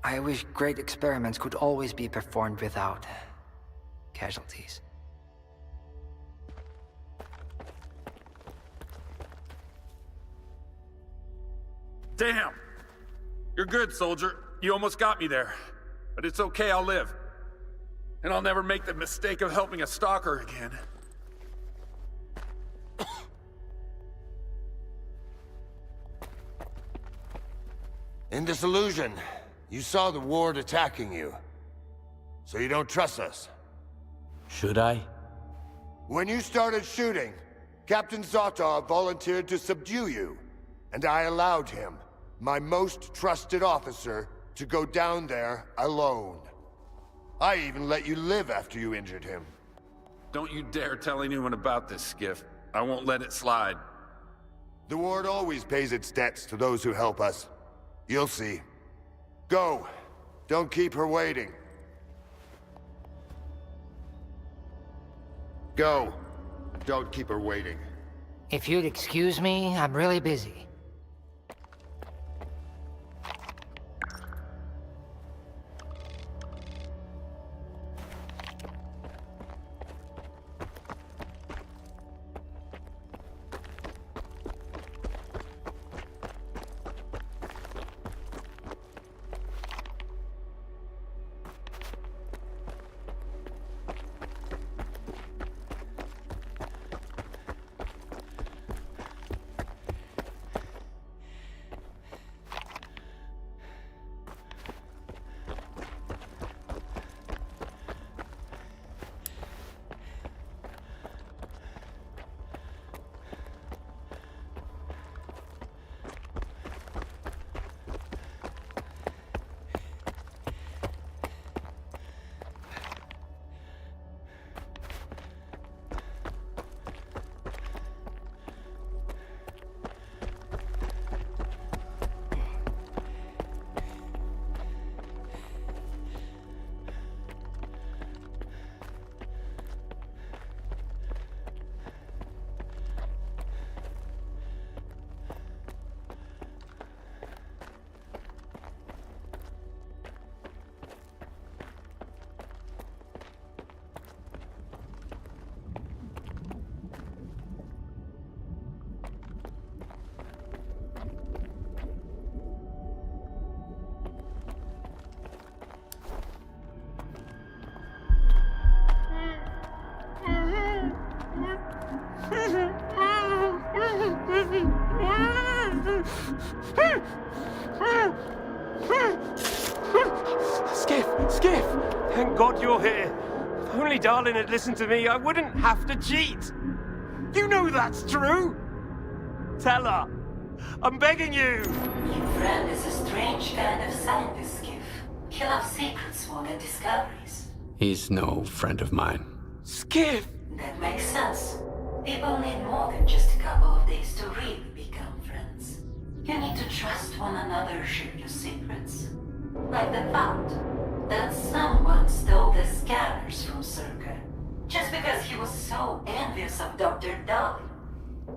I wish great experiments could always be performed without casualties. Damn! You're good, soldier. You almost got me there. But it's okay, I'll live. And I'll never make the mistake of helping a stalker again. In this illusion, you saw the ward attacking you. So you don't trust us. Should I? When you started shooting, Captain Zotov volunteered to subdue you. And I allowed him, my most trusted officer, to go down there alone. I even let you live after you injured him. Don't you dare tell anyone about this, Skiff. I won't let it slide. The ward always pays its debts to those who help us. You'll see. Go. Don't keep her waiting. Go. Don't keep her waiting. If you'd excuse me, I'm really busy. Skiff! Thank God you're here. If only Darlin had listened to me, I wouldn't have to cheat. You know that's true. Tell her. I'm begging you. Your friend is a strange kind of scientist, Skiff. He loves secrets more than discoveries. He's no friend of mine. Skiff! That makes sense. People need more than just a couple of days to really become friends. You need to trust one another, share your secrets. Like the fact that someone stole the scanners from Stalker just because he was so envious of Dr. Darling.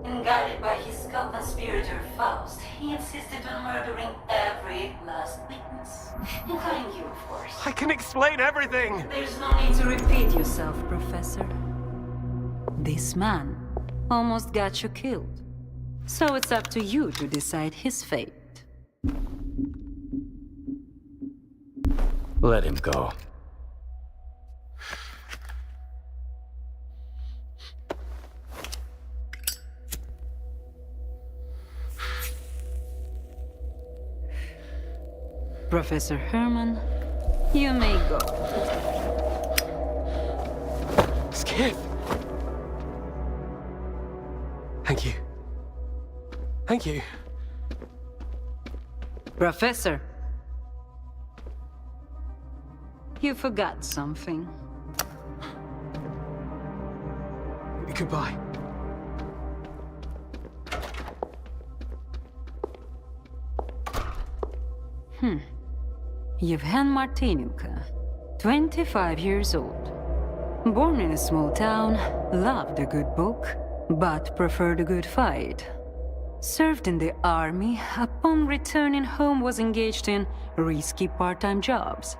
And guided by his co-conspirator Faust, he insisted on murdering every last witness, including you, of course. I can explain everything! There's no need to repeat yourself, Professor. This man almost got you killed. So it's up to you to decide his fate. Let him go. Professor Herman, you may go. Skip! Thank you. Thank you. Professor, you forgot something. Goodbye. Yevhen Martinuka, 25 years old. Born in a small town, loved a good book, but preferred a good fight. Served in the army, upon returning home was engaged in risky part-time jobs.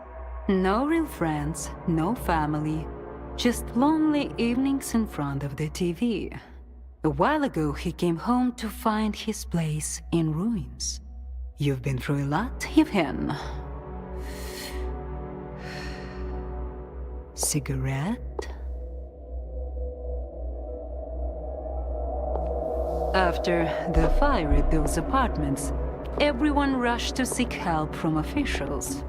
No real friends, no family, just lonely evenings in front of the TV. A while ago, he came home to find his place in ruins. You've been through a lot, Yevhen. Cigarette? After the fire at those apartments, everyone rushed to seek help from officials.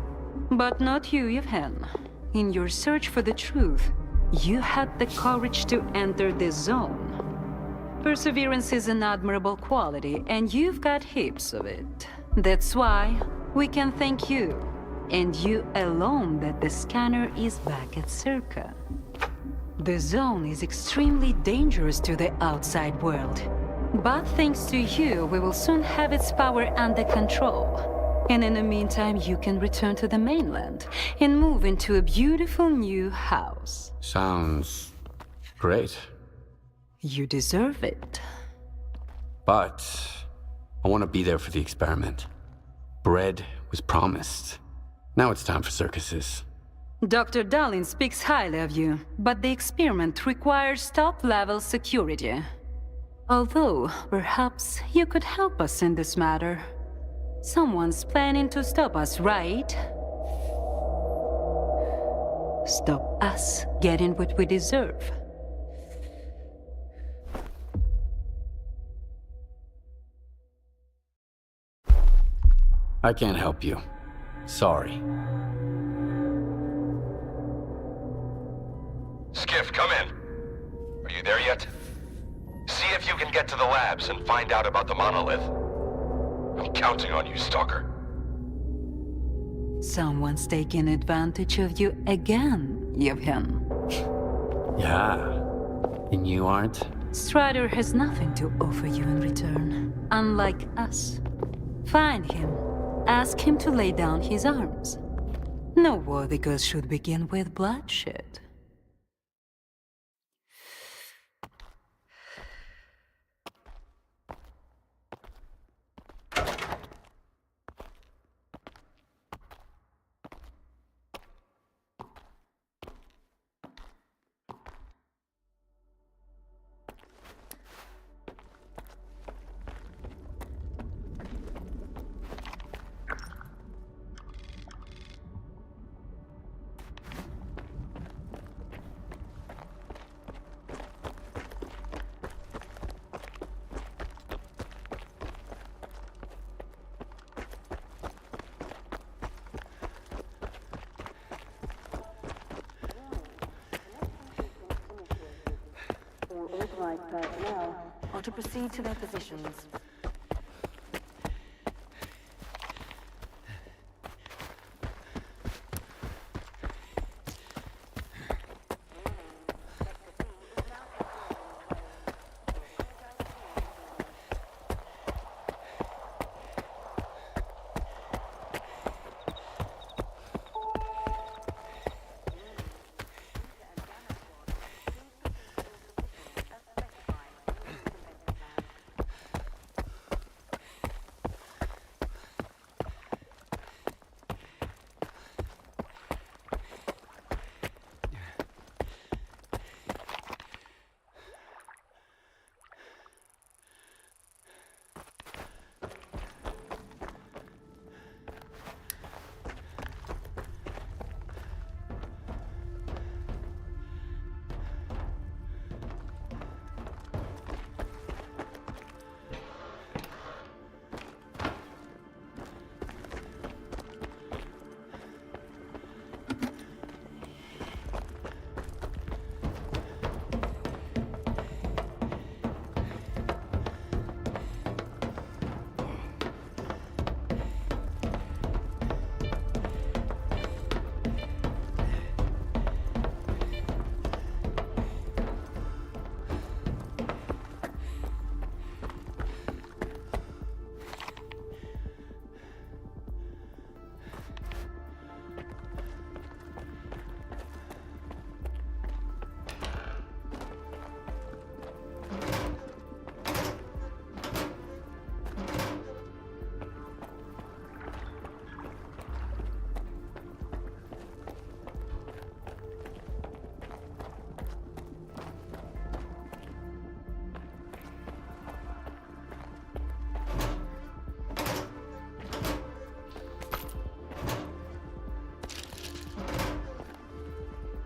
But not you, Yevhen. In your search for the truth, you had the courage to enter the zone. Perseverance is an admirable quality, and you've got heaps of it. That's why we can thank you, and you alone, that the scanner is back at Circa. The zone is extremely dangerous to the outside world. But thanks to you, we will soon have its power under control. And in the meantime, you can return to the mainland and move into a beautiful new house. Sounds Great. You deserve it. But I want to be there for the experiment. Bread was promised. Now it's time for circuses. Dr. Dallin speaks highly of you, but the experiment requires top-level security. Although, perhaps you could help us in this matter. Someone's planning to stop us, right? Stop us getting what we deserve. I can't help you. Sorry. Skiff, come in. Are you there yet? See if you can get to the labs and find out about the monolith. I'm counting on you, Stalker. Someone's taking advantage of you again, Yevhen. Yeah. And you aren't? Strider has nothing to offer you in return, unlike us. Find him. Ask him to lay down his arms. No worthy gods should begin with bloodshed. Or to proceed to their positions.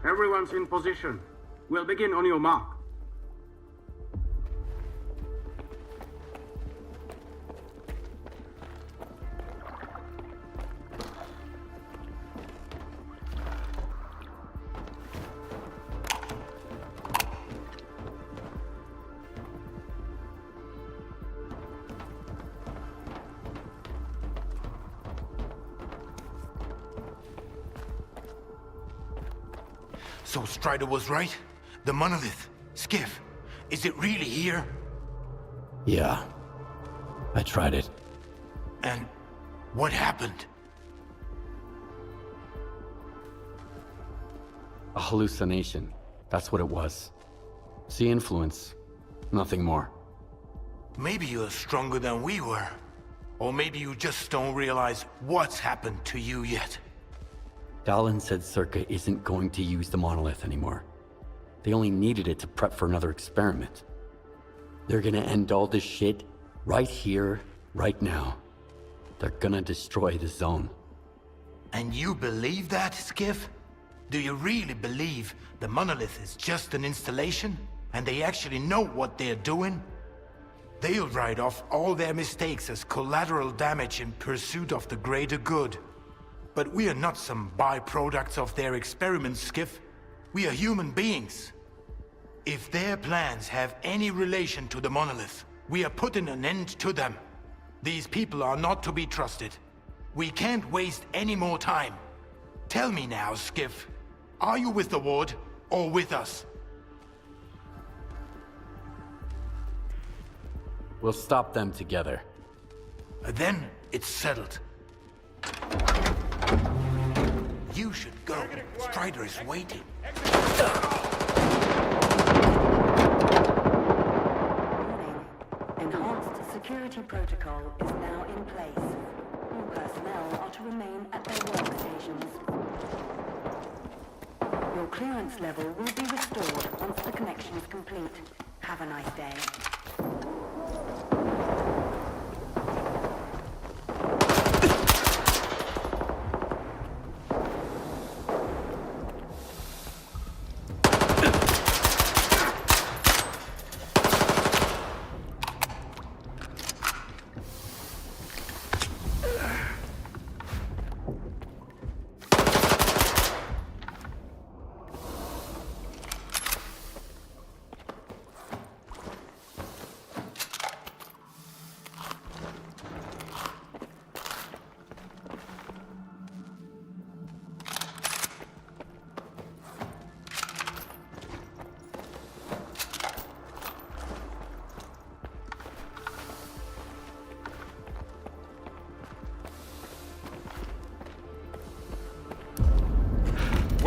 Everyone's in position. We'll begin on your mark. So Strider was right? The monolith, Skiff, is it really here? Yeah. I tried it. And what happened? A hallucination. That's what it was. See influence. Nothing more. Maybe you're stronger than we were. Or maybe you just don't realize what's happened to you yet. Dahlan said Circa isn't going to use the monolith anymore. They only needed it to prep for another experiment. They're gonna end all this shit right here, right now. They're gonna destroy the zone. And you believe that, Skiff? Do you really believe the monolith is just an installation? And they actually know what they're doing? They'll write off all their mistakes as collateral damage in pursuit of the greater good. But we are not some byproducts of their experiments, Skiff. We are human beings. If their plans have any relation to the monolith, we are putting an end to them. These people are not to be trusted. We can't waste any more time. Tell me now, Skiff. Are you with the Ward or with us? We'll stop them together. Then it's settled. You should go. Strider is waiting. Enhanced security protocol is now in place. All personnel are to remain at their workstations. Your clearance level will be restored once the connection is complete. Have a nice day.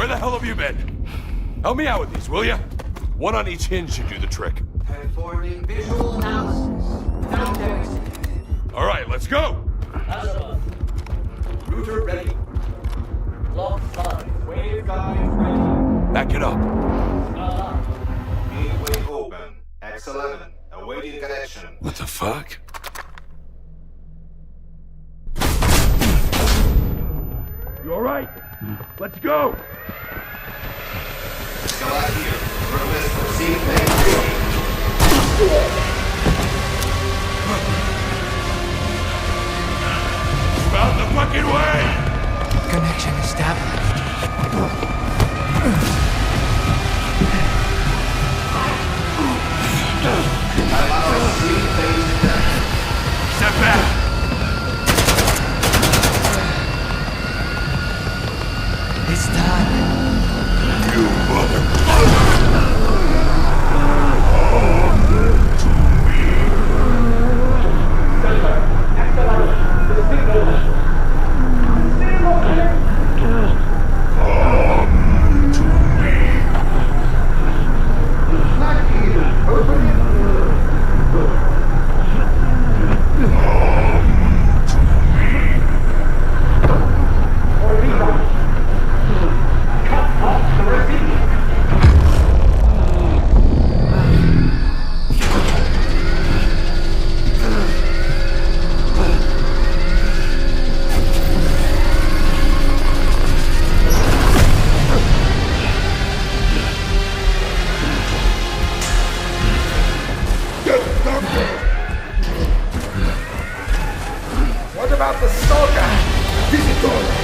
Where the hell have you been? Help me out with these, will ya? One on each hinge should do the trick. Performing visual analysis. Down All right, let's go! Router ready. Lock 5. Waveguide ready. Back it up. Gateway open. X11. Awaiting connection. What the fuck? You all right? Let's go! Select here. Request for seat Out the fucking way! Connection established. Step back! It's done. You motherfucker! What about the Stalker? Visitor!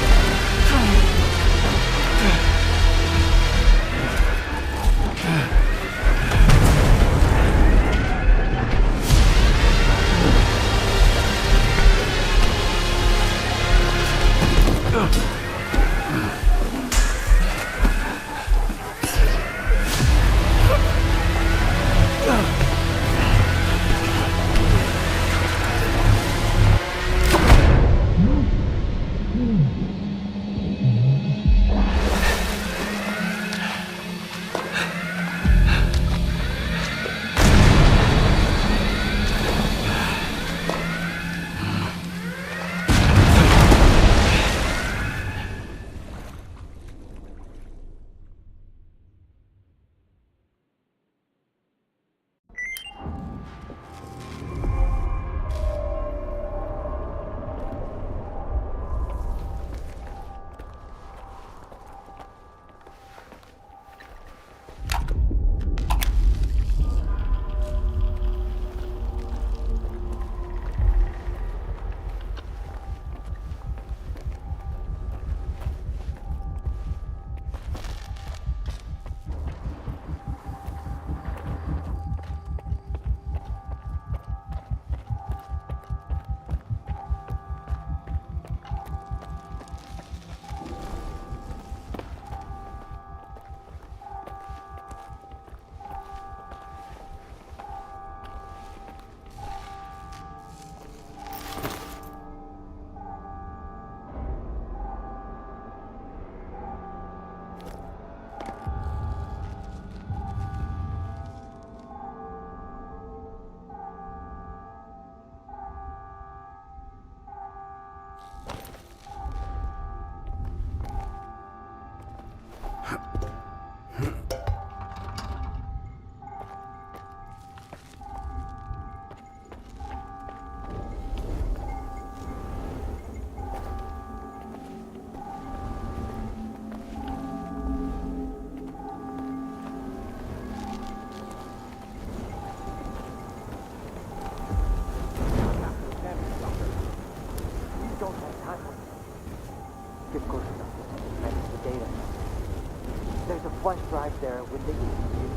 drive there with the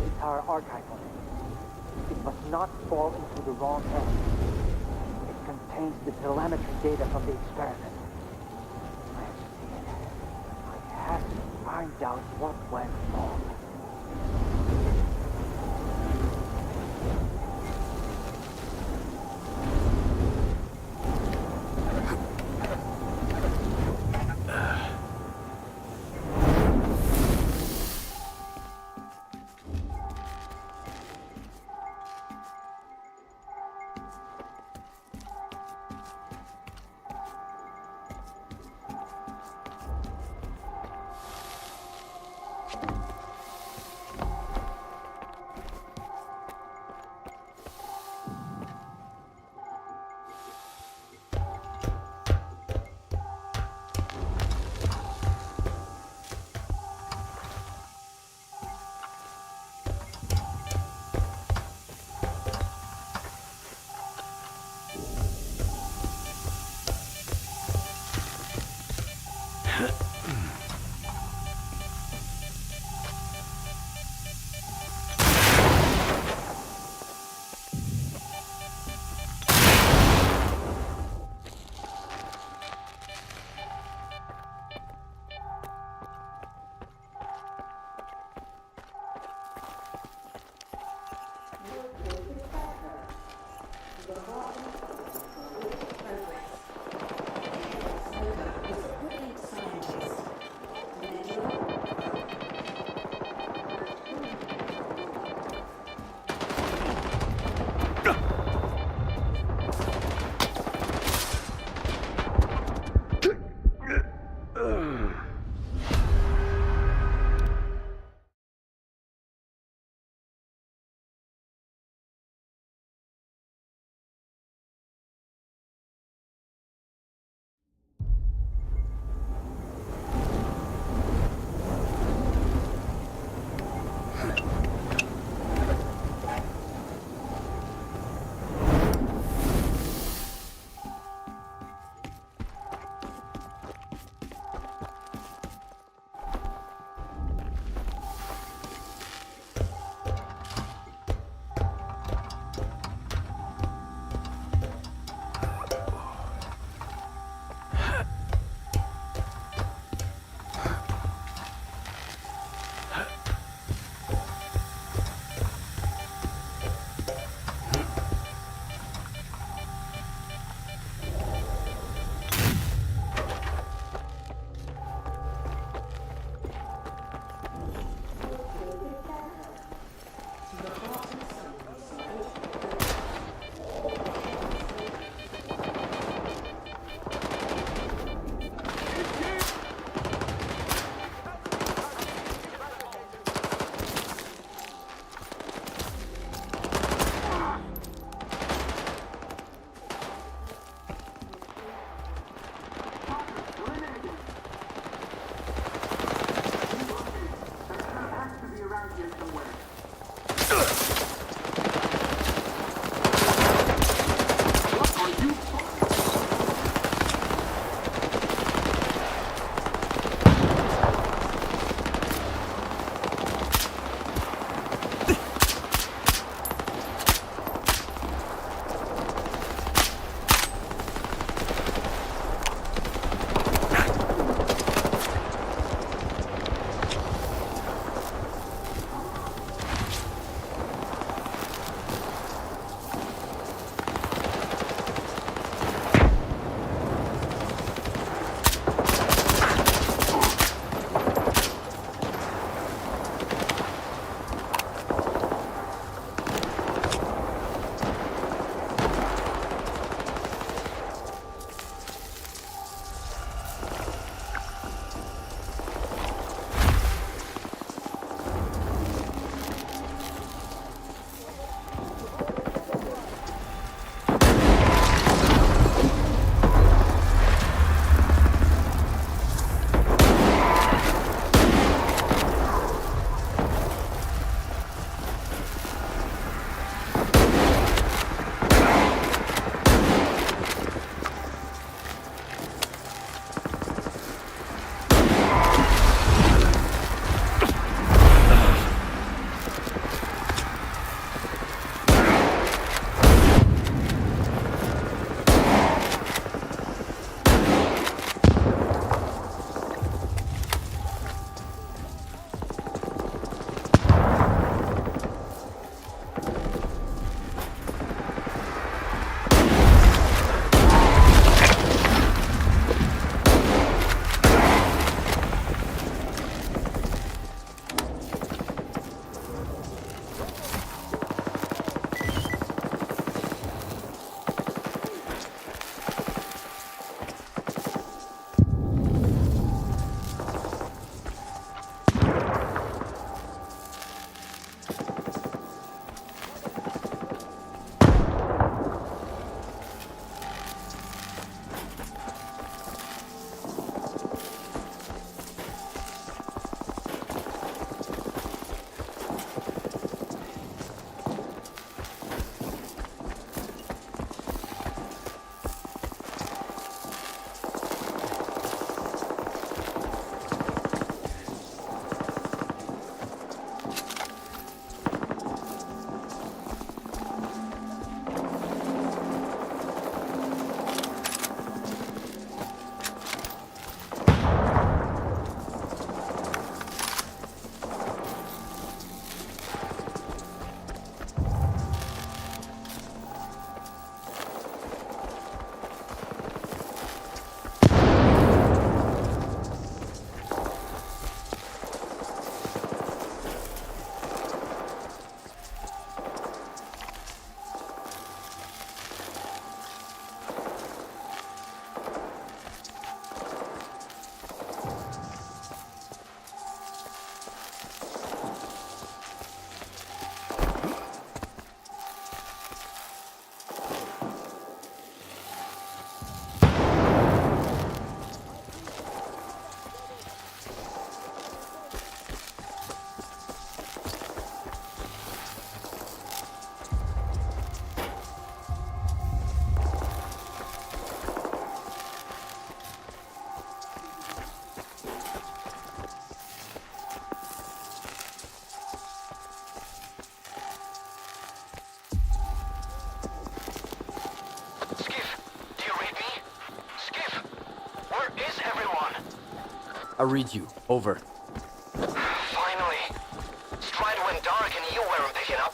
entire archive on it. It must not fall into the wrong hands. It contains the telemetry data from the experiment. I have to find out what went wrong. I read you. Over. Finally. Stride went dark and you weren't picking up.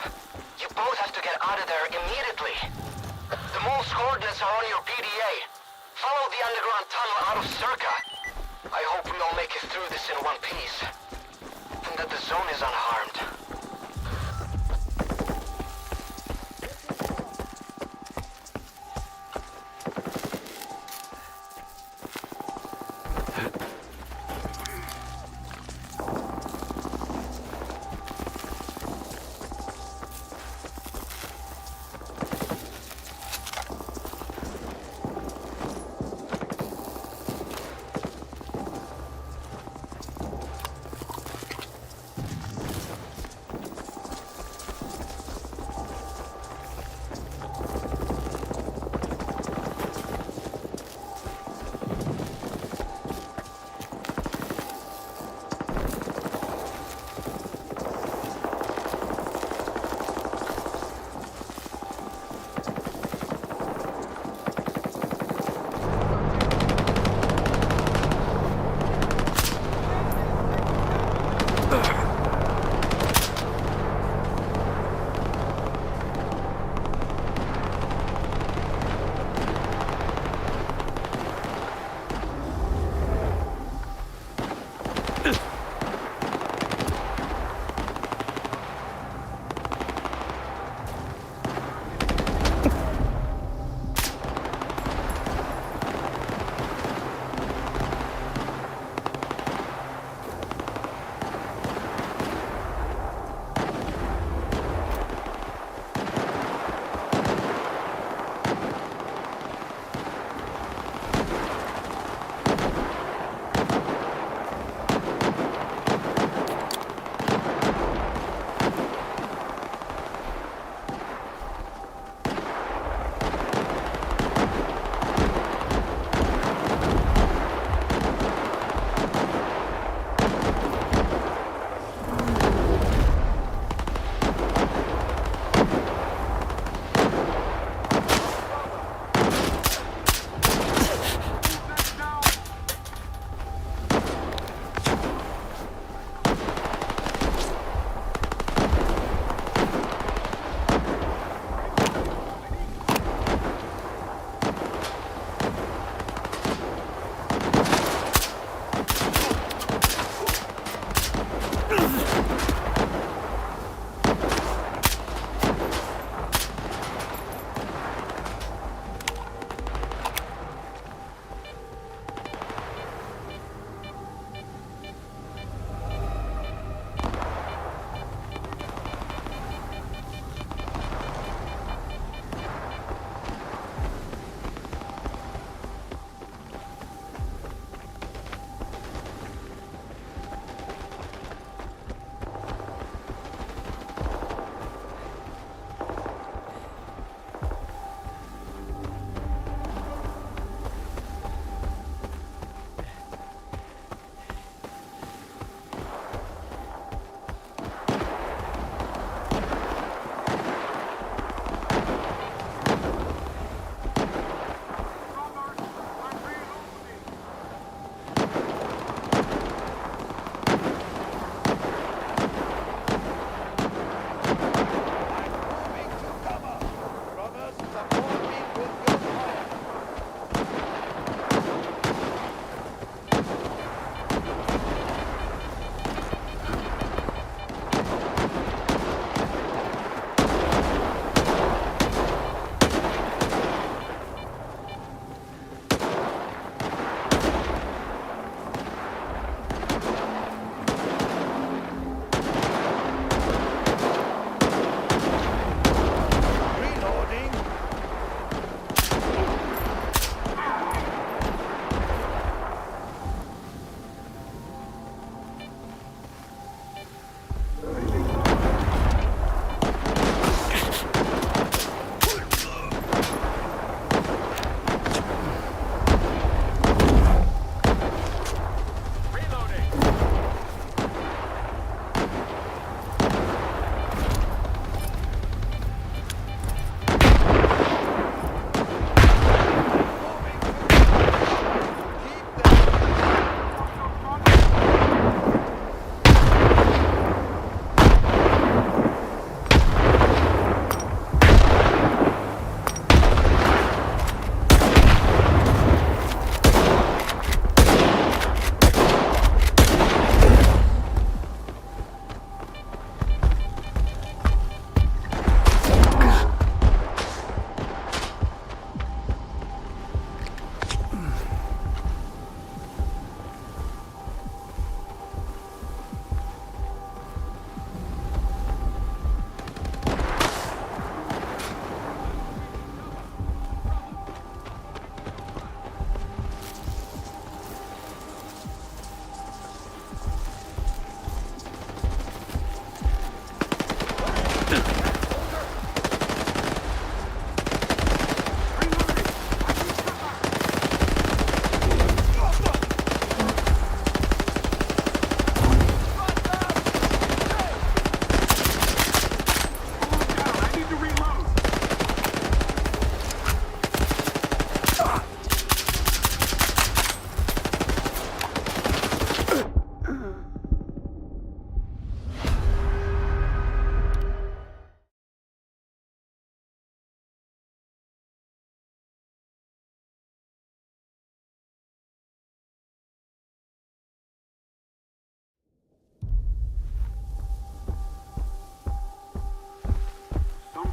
You both have to get out of there immediately. The mole's coordinates are on your PDA. Follow the underground tunnel out of Circa. I hope we all make it through this in one piece. And that the zone is unharmed.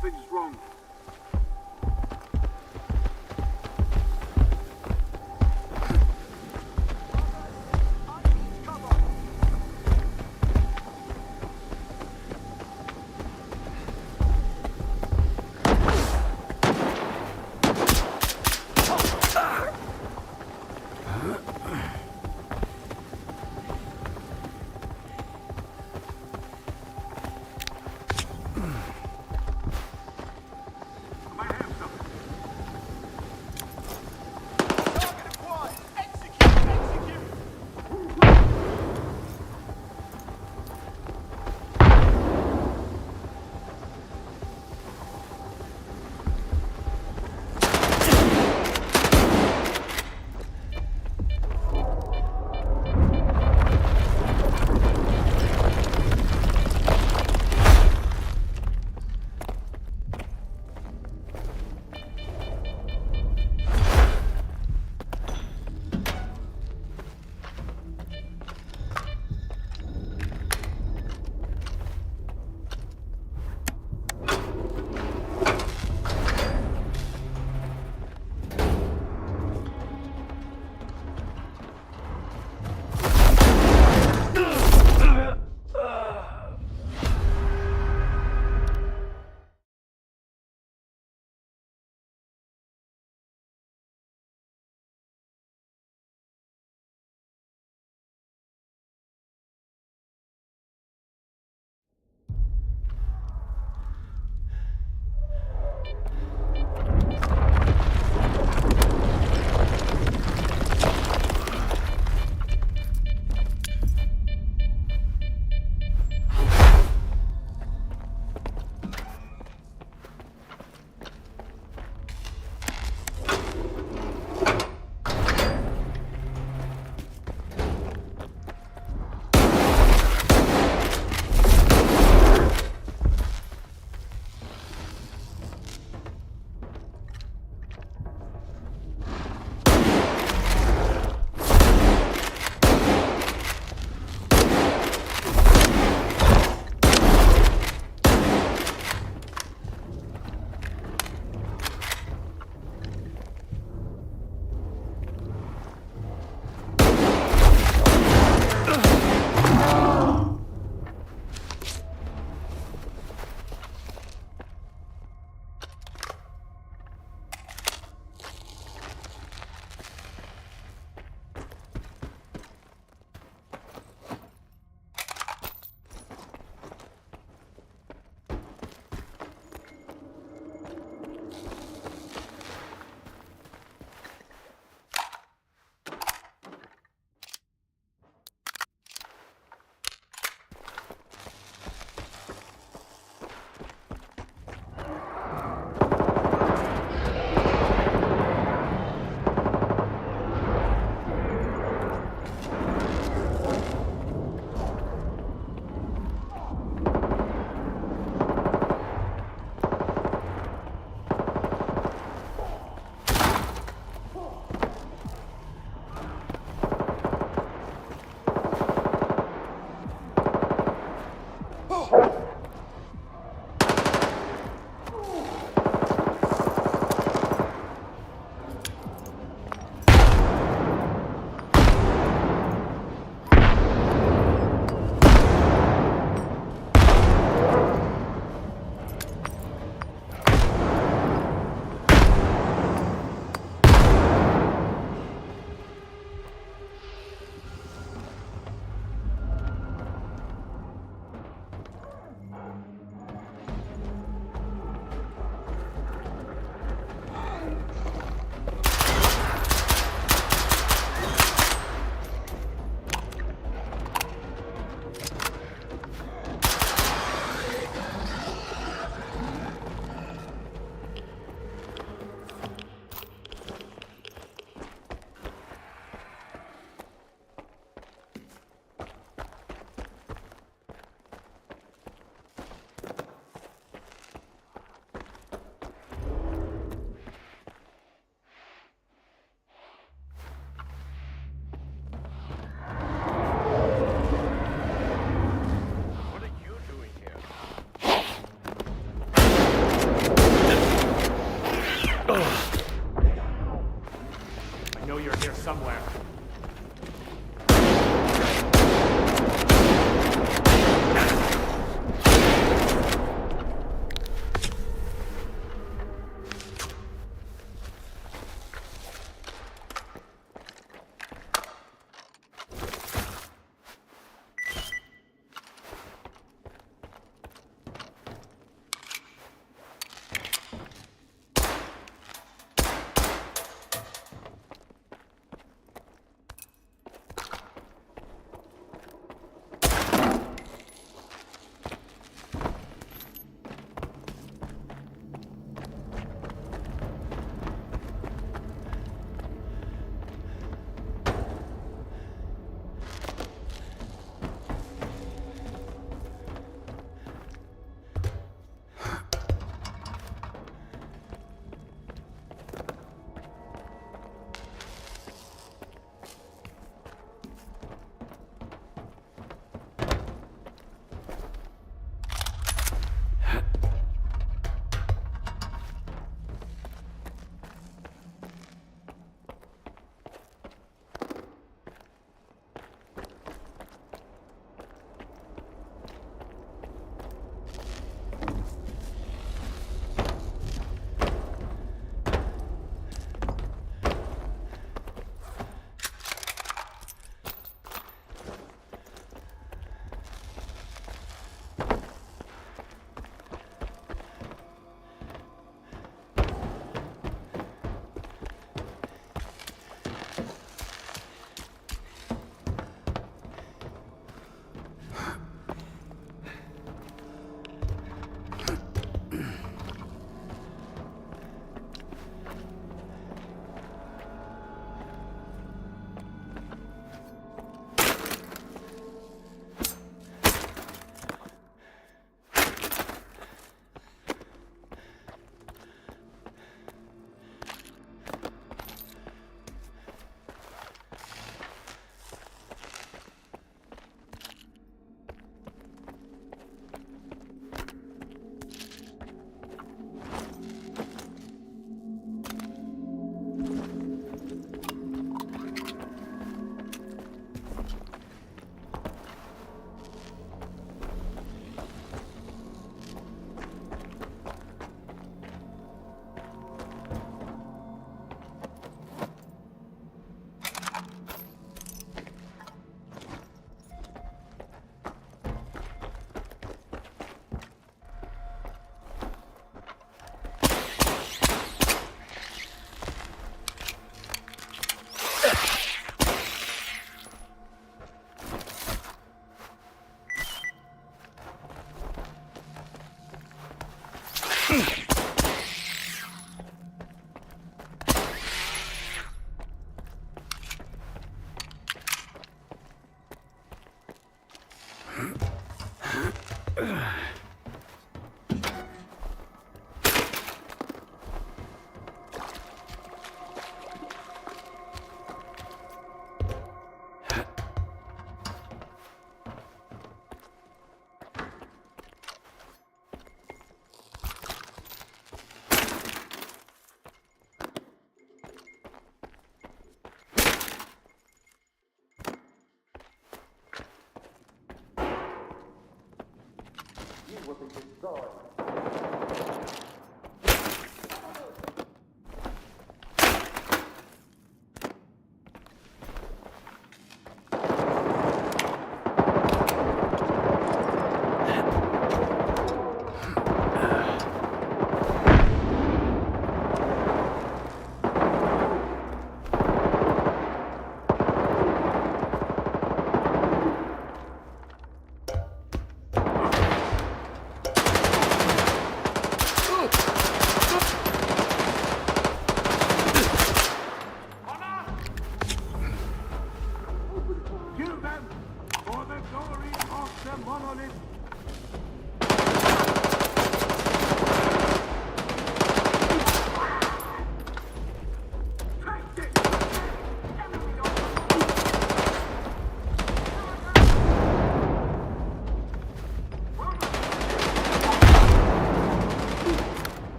Something's wrong. you're here somewhere.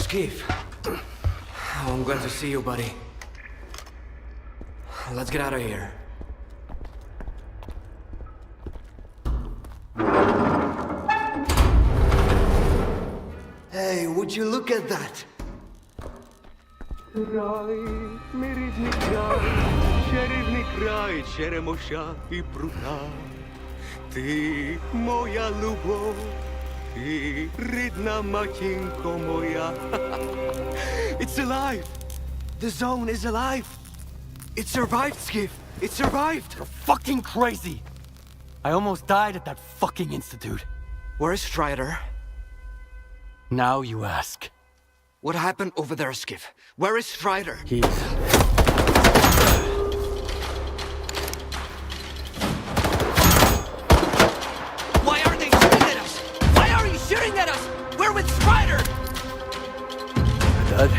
Skiff. Oh, I'm glad to see you, buddy. Let's get out of here. Hey, would you look at that? Край, мій рідний край, чарівний край, черемоша і прута. Ти моя любов, ти рідна матінко моя. It's alive! The zone is alive! It survived, Skiff! It survived! You're fucking crazy! I almost died at that fucking institute. Where is Strider? Now you ask. What happened over there, Skiff? Where is Strider? Why are they shooting at us? Why are you shooting at us? We're with Strider! Dud?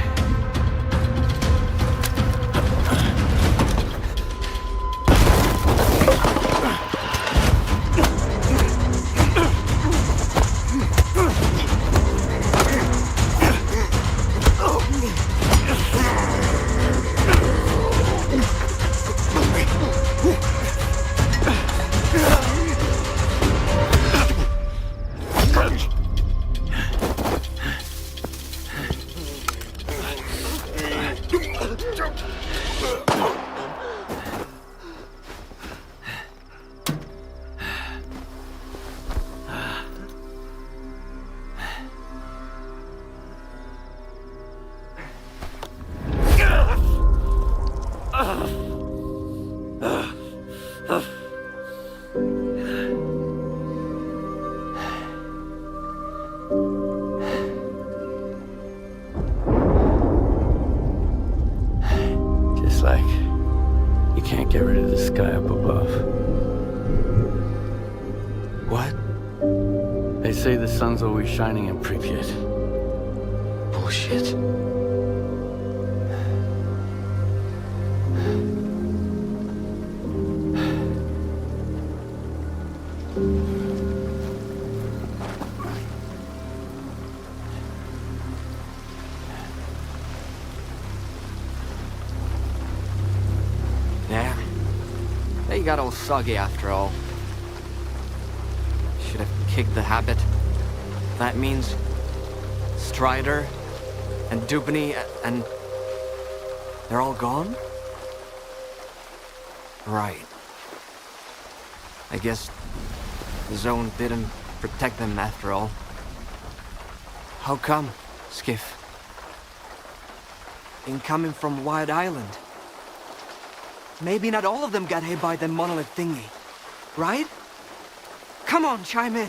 Just like you can't get rid of the sky up above. What? They say the sun's always shining in Pripyat. Bullshit. Yeah. They got all soggy after all. Should have kicked the habit. That means Strider and Dubny and they're all gone? Right. I guess the zone didn't protect them after all. How come, Skiff? Incoming from Wild Island. Maybe not all of them got hit by the monolith thingy, right? Come on, chime in.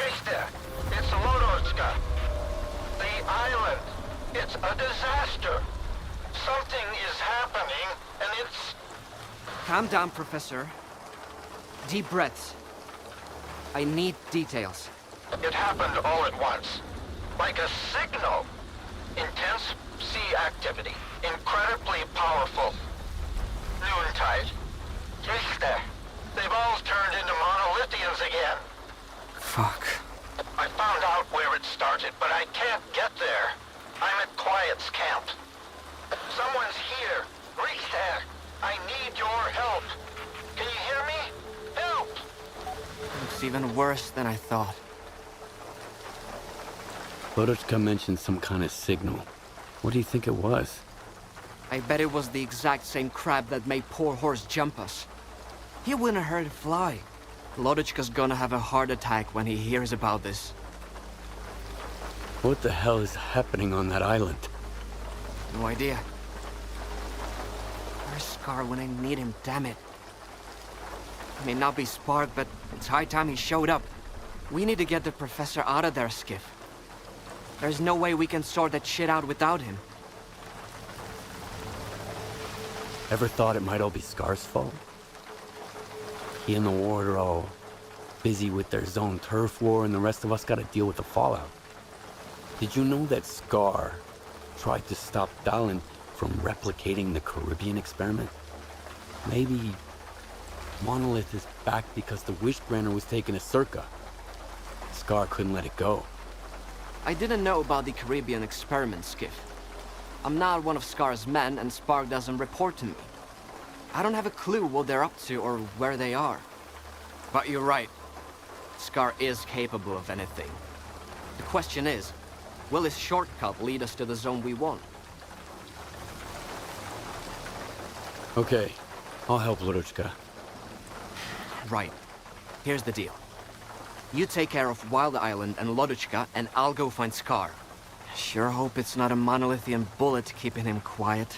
Mister, it's Lodorska. The island. It's a disaster. Something is happening, and it's... Calm down, Professor. Deep breaths. I need details. It happened all at once. Like a signal. Intense sea activity. Incredibly powerful. Noontide. Mister, they've all turned into monolithians again. Fuck. I found out where it started, but I can't get there. I'm at Quiet's camp. Someone's here. Richter, I need your help. Can you hear me? Help! Looks even worse than I thought. Lodochka mentioned some kind of signal. What do you think it was? I bet it was the exact same crab that made poor horse jump us. He wouldn't hurt it fly. Lodochka's gonna have a heart attack when he hears about this. What the hell is happening on that island? No idea. Where's Scar when I need him, damn it? He may not be Spark, but it's high time he showed up. We need to get the professor out of there, Skiff. There's no way we can sort that shit out without him. Ever thought it might all be Scar's fault? He and the Ward are all busy with their zone turf war, and the rest of us gotta deal with the fallout. Did you know that Scar tried to stop Dallin from replicating the Caribbean experiment? Maybe Monolith is back because the Wishgranter was taken to Circa. Scar couldn't let it go. I didn't know about the Caribbean experiment, Skiff. I'm not one of Scar's men, and Spark doesn't report to me. I don't have a clue what they're up to or where they are. But you're right. Scar is capable of anything. The question is, will his shortcut lead us to the zone we want? Okay, I'll help Luruchka. Right. Here's the deal. You take care of Wild Island and Loduchka, and I'll go find Scar. Sure hope it's not a monolithian bullet keeping him quiet.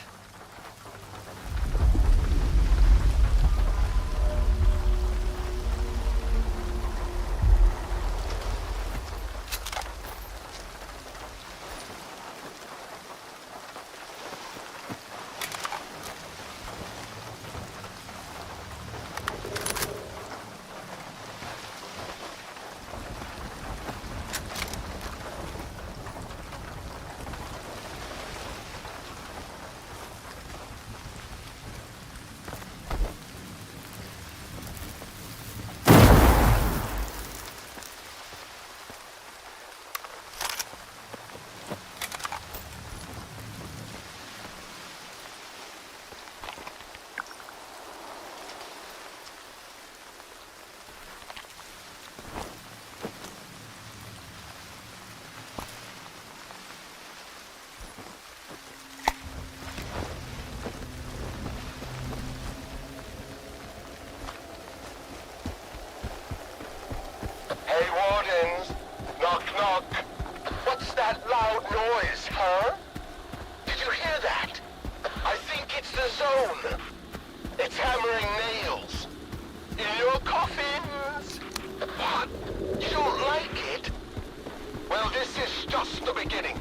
Hey, Wardens! Knock, knock! What's that loud noise, huh? Did you hear that? I think it's the zone. It's hammering nails. In your coffins! What? You don't like it? Well, this is just the beginning.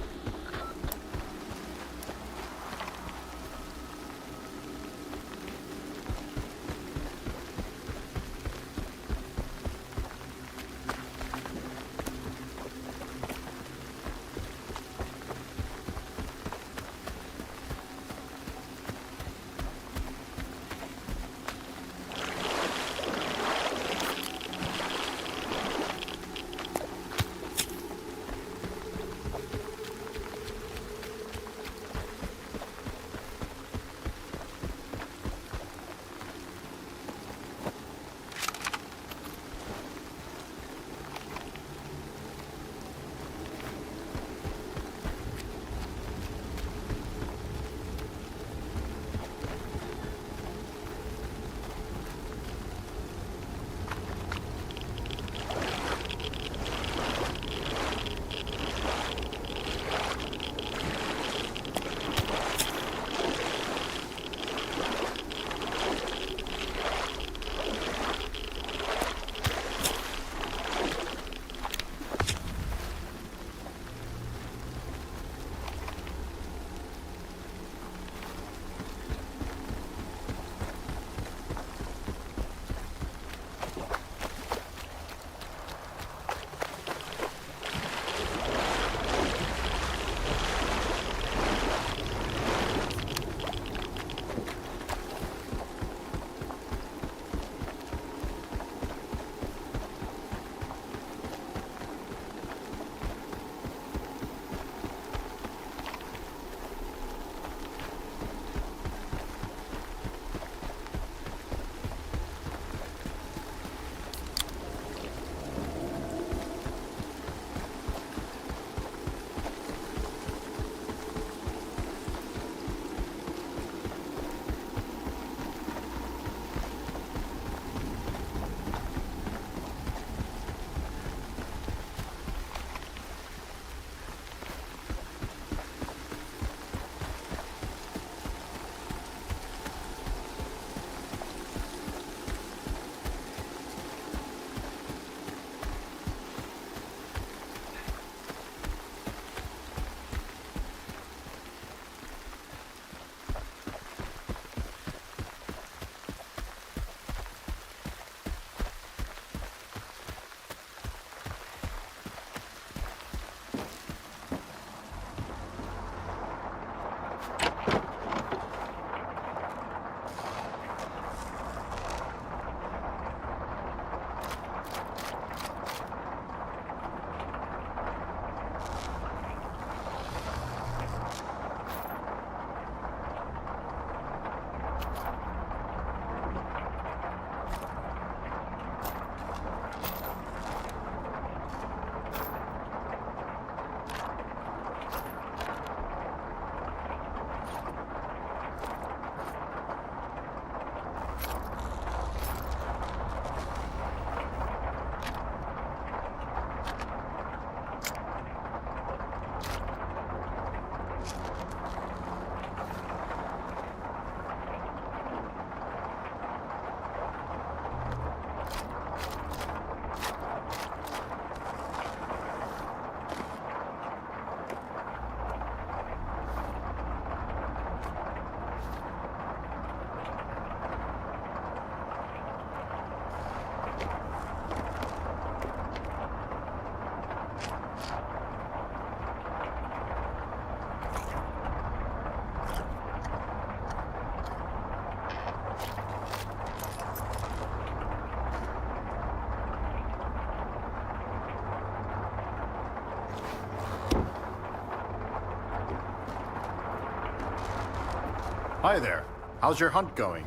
Hi there. How's your hunt going?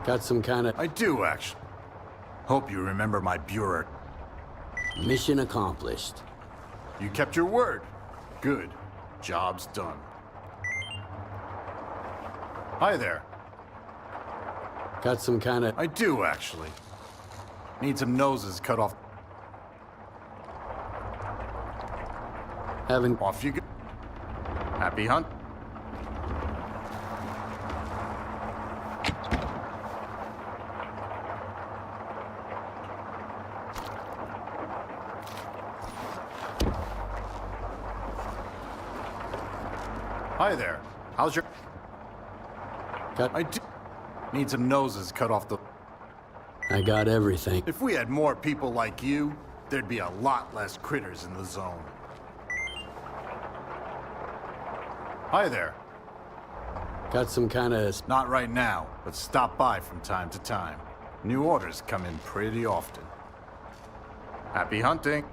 Got some kind of... I do, actually. Hope you remember my Bureau. Mission accomplished. You kept your word. Good. Job's done. Hi there. Got some kind of... I do, actually. Need some noses cut off. Haven't... Off you go. Happy hunt. Hi there. How's your... I do... Need some noses cut off the... I got everything. If we had more people like you, there'd be a lot less critters in the zone. Hi there. Got some kind of... Not right now, but stop by from time to time. New orders come in pretty often. Happy hunting.